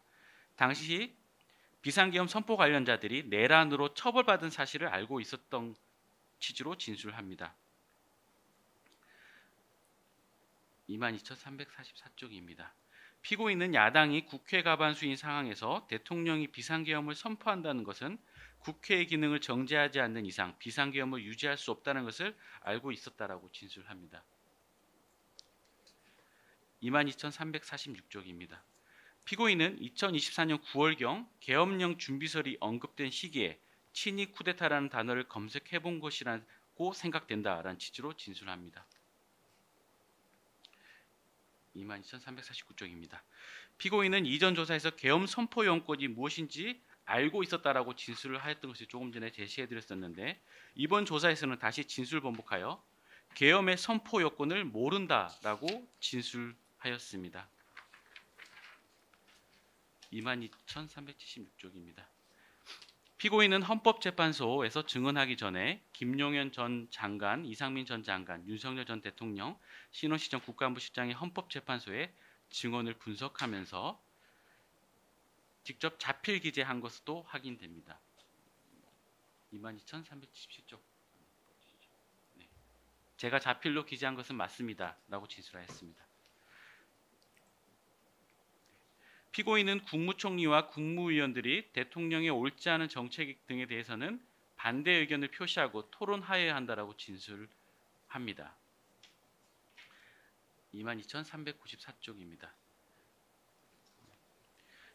당시 비상계엄 선포 관련자들이 내란으로 처벌받은 사실을 알고 있었던 취지로 진술합니다. 22,344쪽입니다. 피고인은 야당이 국회 과반수인 상황에서 대통령이 비상계엄을 선포한다는 것은 국회의 기능을 정지하지 않는 이상 비상계엄을 유지할 수 없다는 것을 알고 있었다라고 진술합니다. 22,346쪽입니다. 피고인은 2024년 9월경 계엄령 준비설이 언급된 시기에 친이 쿠데타라는 단어를 검색해 본 것이라고 생각된다라는 취지로 진술합니다. 22,349쪽입니다. 피고인은 이전 조사에서 계엄 선포 용건이 무엇인지 알고 있었다라고 진술을 하였던 것을 조금 전에 제시해드렸었는데 이번 조사에서는 다시 진술 번복하여 계엄의 선포 요건을 모른다라고 진술하였습니다. 22,376쪽입니다. 피고인은 헌법재판소에서 증언하기 전에 김용현 전 장관, 이상민 전 장관, 윤석열 전 대통령, 신원식 전 국가안보실장의 헌법재판소에 증언을 분석하면서 직접 자필 기재한 것으로 확인됩니다. 22,377쪽. 네. 제가 자필로 기재한 것은 맞습니다. 라고 진술하였습니다. 피고인은 국무총리와 국무위원들이 대통령의 옳지 않은 정책 등에 대해서는 반대 의견을 표시하고 토론하여야 한다라고 진술합니다. 22,394쪽입니다.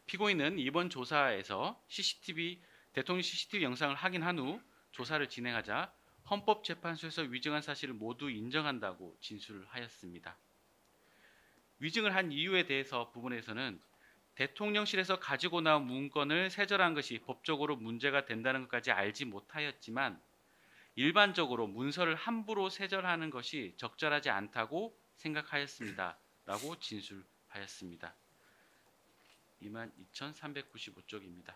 피고인은 이번 조사에서 대통령 CCTV 영상을 확인한 후 조사를 진행하자 헌법재판소에서 위증한 사실을 모두 인정한다고 진술을 하였습니다. 위증을 한 이유에 대해서 부분에서는 대통령실에서 가지고 나온 문건을 세절한 것이 법적으로 문제가 된다는 것까지 알지 못하였지만 일반적으로 문서를 함부로 세절하는 것이 적절하지 않다고 생각하였습니다. 라고 진술하였습니다. 22,395쪽입니다.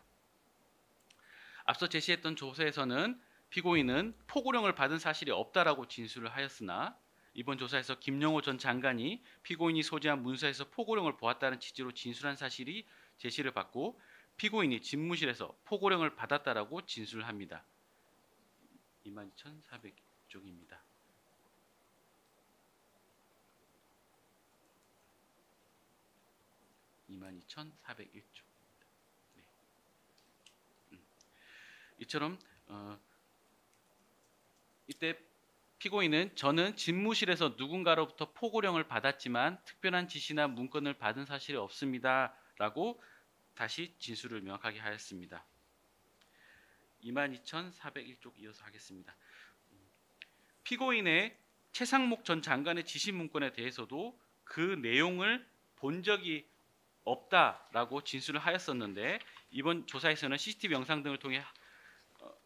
앞서 제시했던 조사에서는 피고인은 포고령을 받은 사실이 없다라고 진술을 하였으나 이번 조사에서 김영호 전 장관이 피고인이 소지한 문서에서 포고령을 보았다는 취지로 진술한 사실이 제시를 받고 피고인이 집무실에서 포고령을 받았다라고 진술합니다. 22,400쪽입니다. 네. 이처럼 이때 피고인은 저는 집무실에서 누군가로부터 포고령을 받았지만 특별한 지시나 문건을 받은 사실이 없습니다. 라고 다시 진술을 명확하게 하였습니다. 22,401쪽 이어서 하겠습니다. 피고인의 최상목 전 장관의 지시 문건에 대해서도 그 내용을 본 적이 없다라고 진술을 하였었는데 이번 조사에서는 CCTV 영상 등을 통해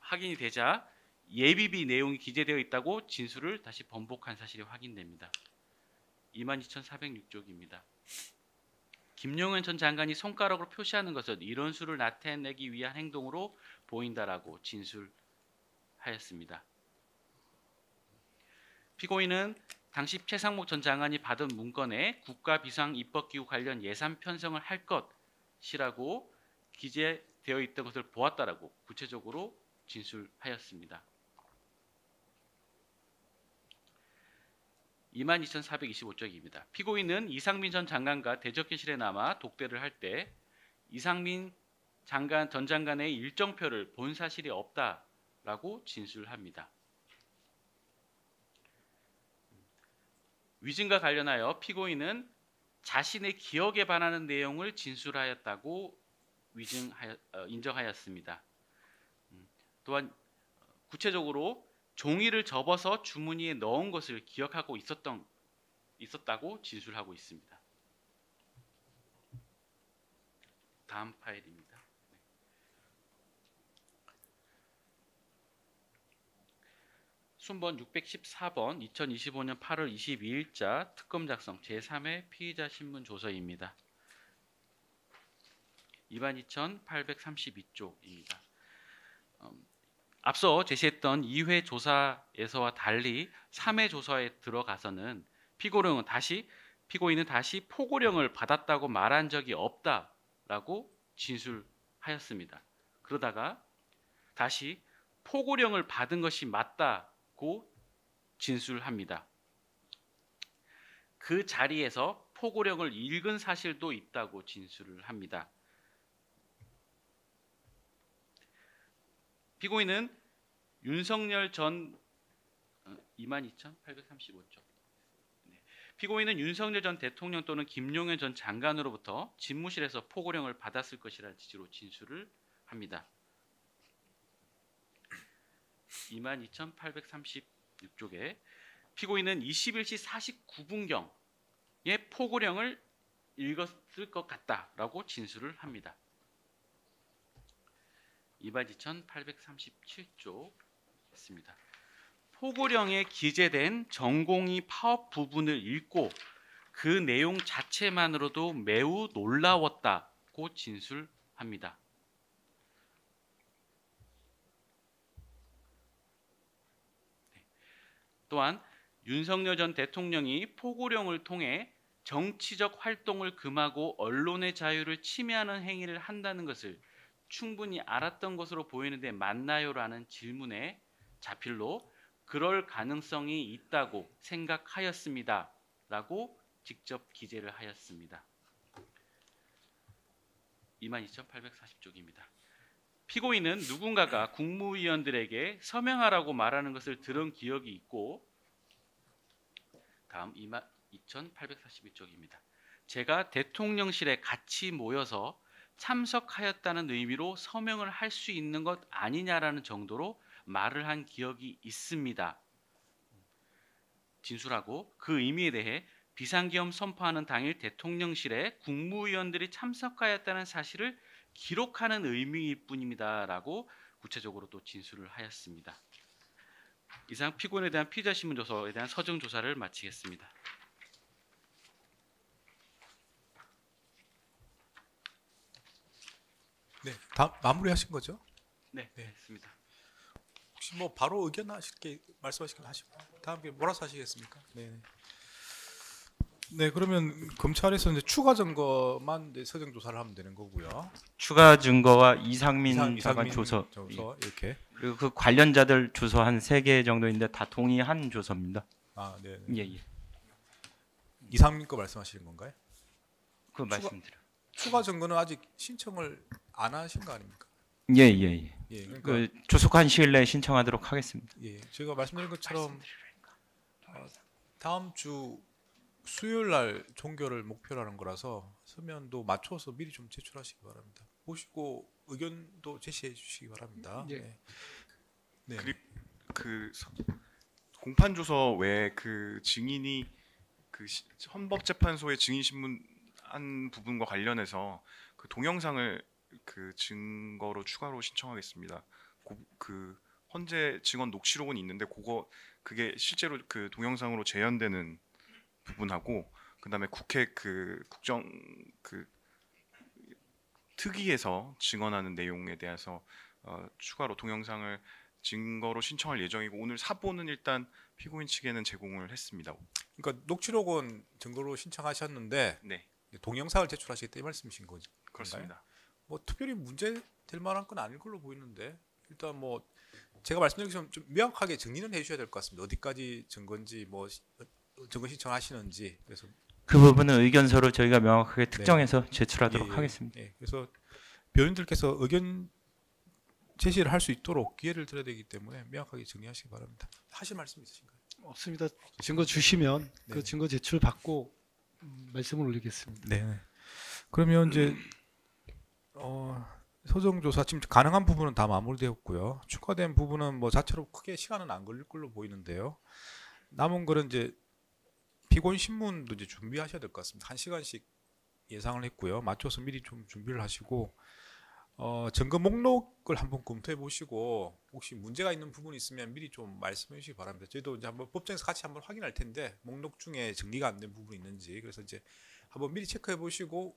확인이 되자 예비비 내용이 기재되어 있다고 진술을 다시 번복한 사실이 확인됩니다. 22,406쪽입니다. 김용현 전 장관이 손가락으로 표시하는 것은 이런 수를 나타내기 위한 행동으로 보인다라고 진술하였습니다. 피고인은 당시 최상목 전 장관이 받은 문건에 국가비상입법기구 관련 예산 편성을 할 것 시라고 기재되어 있던 것을 보았다라고 구체적으로 진술하였습니다. 22,425쪽입니다. 피고인은 이상민 전 장관과 대적기실에 남아 독대를 할 때 이상민 전 장관의 일정표를 본 사실이 없다라고 진술합니다. 위증과 관련하여 피고인은 자신의 기억에 반하는 내용을 진술하였다고 인정하였습니다. 또한 구체적으로 종이를 접어서 주머니에 넣은 것을 기억하고 있었다고 진술하고 있습니다. 다음 파일입니다. 순번 614번 2025년 8월 22일자 특검 작성 제3회 피의자 신문 조서입니다. 22,832쪽입니다. 앞서 제시했던 2회 조사에서와 달리 3회 조사에 들어가서는 피고인은 다시 포고령을 받았다고 말한 적이 없다라고 진술하였습니다. 그러다가 다시 포고령을 받은 것이 맞다고 진술합니다. 그 자리에서 포고령을 읽은 사실도 있다고 진술을 합니다. 피고인은 윤석열 전 22,835쪽. 피고인은 윤석열 전 대통령 또는 김용현 전 장관으로부터 집무실에서 포고령을 받았을 것이라는 취지로 진술을 합니다. 22,836쪽에 피고인은 21시 49분경에 포고령을 읽었을 것 같다라고 진술을 합니다. 22,837쪽입니다. 포고령에 기재된 전공의 파업 부분을 읽고 그 내용 자체만으로도 매우 놀라웠다고 진술합니다. 또한 윤석열 전 대통령이 포고령을 통해 정치적 활동을 금하고 언론의 자유를 침해하는 행위를 한다는 것을 충분히 알았던 것으로 보이는데 맞나요?라는 질문에 자필로 그럴 가능성이 있다고 생각하였습니다. 라고 직접 기재를 하였습니다. 22,840쪽입니다. 피고인은 누군가가 국무위원들에게 서명하라고 말하는 것을 들은 기억이 있고 다음 22,842쪽입니다. 제가 대통령실에 같이 모여서 참석하였다는 의미로 서명을 할 수 있는 것 아니냐라는 정도로 말을 한 기억이 있습니다. 진술하고 그 의미에 대해 비상계엄 선포하는 당일 대통령실에 국무위원들이 참석하였다는 사실을 기록하는 의미일 뿐입니다라고 구체적으로 또 진술을 하였습니다. 이상 피고인에 대한 피의자 신문 조서에 대한 서정 조사를 마치겠습니다. 네, 다 마무리하신 거죠? 네, 됐습니다. 혹시 뭐 바로 의견 하실 게 말씀하실 게 하시고 다음에 몰아서 하시겠습니까? 네. 네, 그러면 검찰에서 이제 추가 증거만 이제 서정 조사를 하면 되는 거고요. 추가 증거와 이상민 장관 조서 이렇게. 그리고 그 관련자들 조서 한 3개 정도인데 다 동의한 조서입니다. 아, 네. 예. 이상민 거 말씀하시는 건가요? 그 말씀드려. 추가 증거는 아직 신청을 안 하신 거 아닙니까? 예. 예, 그러니까 그 조속한 시일 내에 신청하도록 하겠습니다. 예, 제가 말씀드린 것처럼 다음 주 수요일 날 종결을 목표로 하는 거라서 서면도 맞춰서 미리 좀 제출하시기 바랍니다. 보시고 의견도 제시해 주시기 바랍니다. 예. 네. 그리고 공판 조서 외에 그 증인이 그 헌법재판소의 증인 신문한 부분과 관련해서 그 동영상을 그 증거로 추가로 신청하겠습니다. 그 헌재 증언 녹취록은 있는데 그게 실제로 그 동영상으로 재현되는 부분하고 그다음에 국회 그 국정 그 특위에서 증언하는 내용에 대해서 추가로 동영상을 증거로 신청할 예정이고 오늘 사보는 일단 피고인 측에는 제공을 했습니다. 그러니까 녹취록은 증거로 신청하셨는데 네, 동영상을 제출하시겠다 이 말씀이신 거죠? 그렇습니다. 뭐 특별히 문제될 만한 건 아닐 걸로 보이는데 일단 뭐 제가 말씀드린 것처럼 좀 명확하게 정리는 해주셔야 될 것 같습니다. 어디까지 증거인지 뭐 증거 신청하시는지 그래서 그 부분은 의견서로 저희가 명확하게 특정해서 제출하도록 예, 예, 하겠습니다. 예. 그래서 변호인들께서 의견 제시를 할 수 있도록 기회를 드려야 되기 때문에 명확하게 정리하시기 바랍니다. 하실 말씀 있으신가요? 없습니다. 증거 주시면 네. 그 증거 제출 받고 말씀을 올리겠습니다. 네. 그러면 이제 소정 조사 지금 가능한 부분은 다 마무리되었고요. 추가된 부분은 뭐 자체로 크게 시간은 안 걸릴 걸로 보이는데요. 남은 거는 이제 피고인 신문도 이제 준비하셔야 될 것 같습니다. 1시간씩 예상을 했고요. 맞춰서 미리 좀 준비를 하시고 증거 목록을 한번 검토해 보시고 혹시 문제가 있는 부분이 있으면 미리 좀 말씀해 주시기 바랍니다. 저희도 이제 한번 법정에서 같이 한번 확인할 텐데 목록 중에 정리가 안 된 부분이 있는지 그래서 이제 한번 미리 체크해 보시고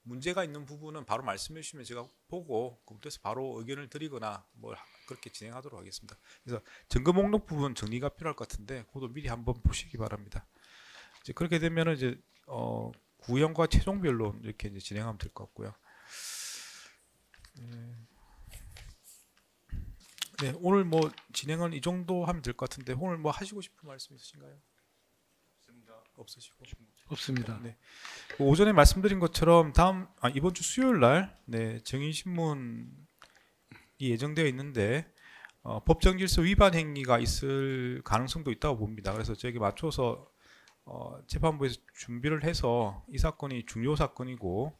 문제가 있는 부분은 바로 말씀해 주시면 제가 보고 검토해서 바로 의견을 드리거나 뭐 그렇게 진행하도록 하겠습니다. 그래서 증거 목록 부분 정리가 필요할 것 같은데 그것도 미리 한번 보시기 바랍니다. 이제 그렇게 되면은 이제 구형과 최종 변론 이렇게 이제 진행하면 될 것 같고요. 네, 오늘 뭐 진행은 이 정도 하면 될 것 같은데 오늘 뭐 하시고 싶은 말씀 있으신가요? 없으시고. 없습니다. 네. 오전에 말씀드린 것처럼 이번 주 수요일 날 정의신문이 예정되어 있는데 법정 질서 위반 행위가 있을 가능성도 있다고 봅니다. 그래서 저에게 맞춰서 재판부에서 준비를 해서 이 사건이 중요 사건이고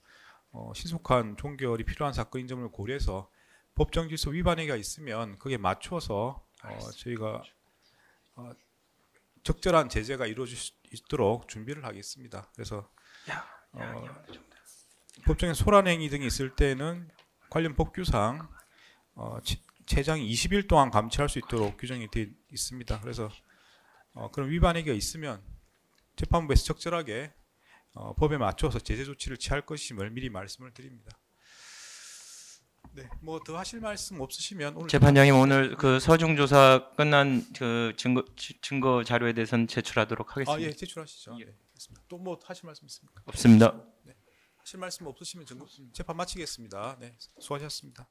신속한 종결이 필요한 사건인 점을 고려해서 법정 질서 위반 행위가 있으면 그게 맞춰서 저희가 적절한 제재가 이루어질 수 있도록 준비를 하겠습니다. 그래서 법정에 소란 행위 등이 있을 때는 관련 법규상 최장이 20일 동안 감치할 수 있도록 규정이 되어 있습니다. 그래서 그런 위반 행위가 있으면 재판부에서 적절하게 법에 맞춰서 제재 조치를 취할 것임을 미리 말씀을 드립니다. 네, 뭐 더 하실 말씀 없으시면 오늘 재판장님 오늘 그 서중 조사 끝난 그 증거 자료에 대해서는 제출하도록 하겠습니다. 예, 제출하시죠. 네, 또 뭐 하실 말씀 있습니까? 없습니다. 하실 말씀 없으시면 재판 마치겠습니다. 네, 수고하셨습니다.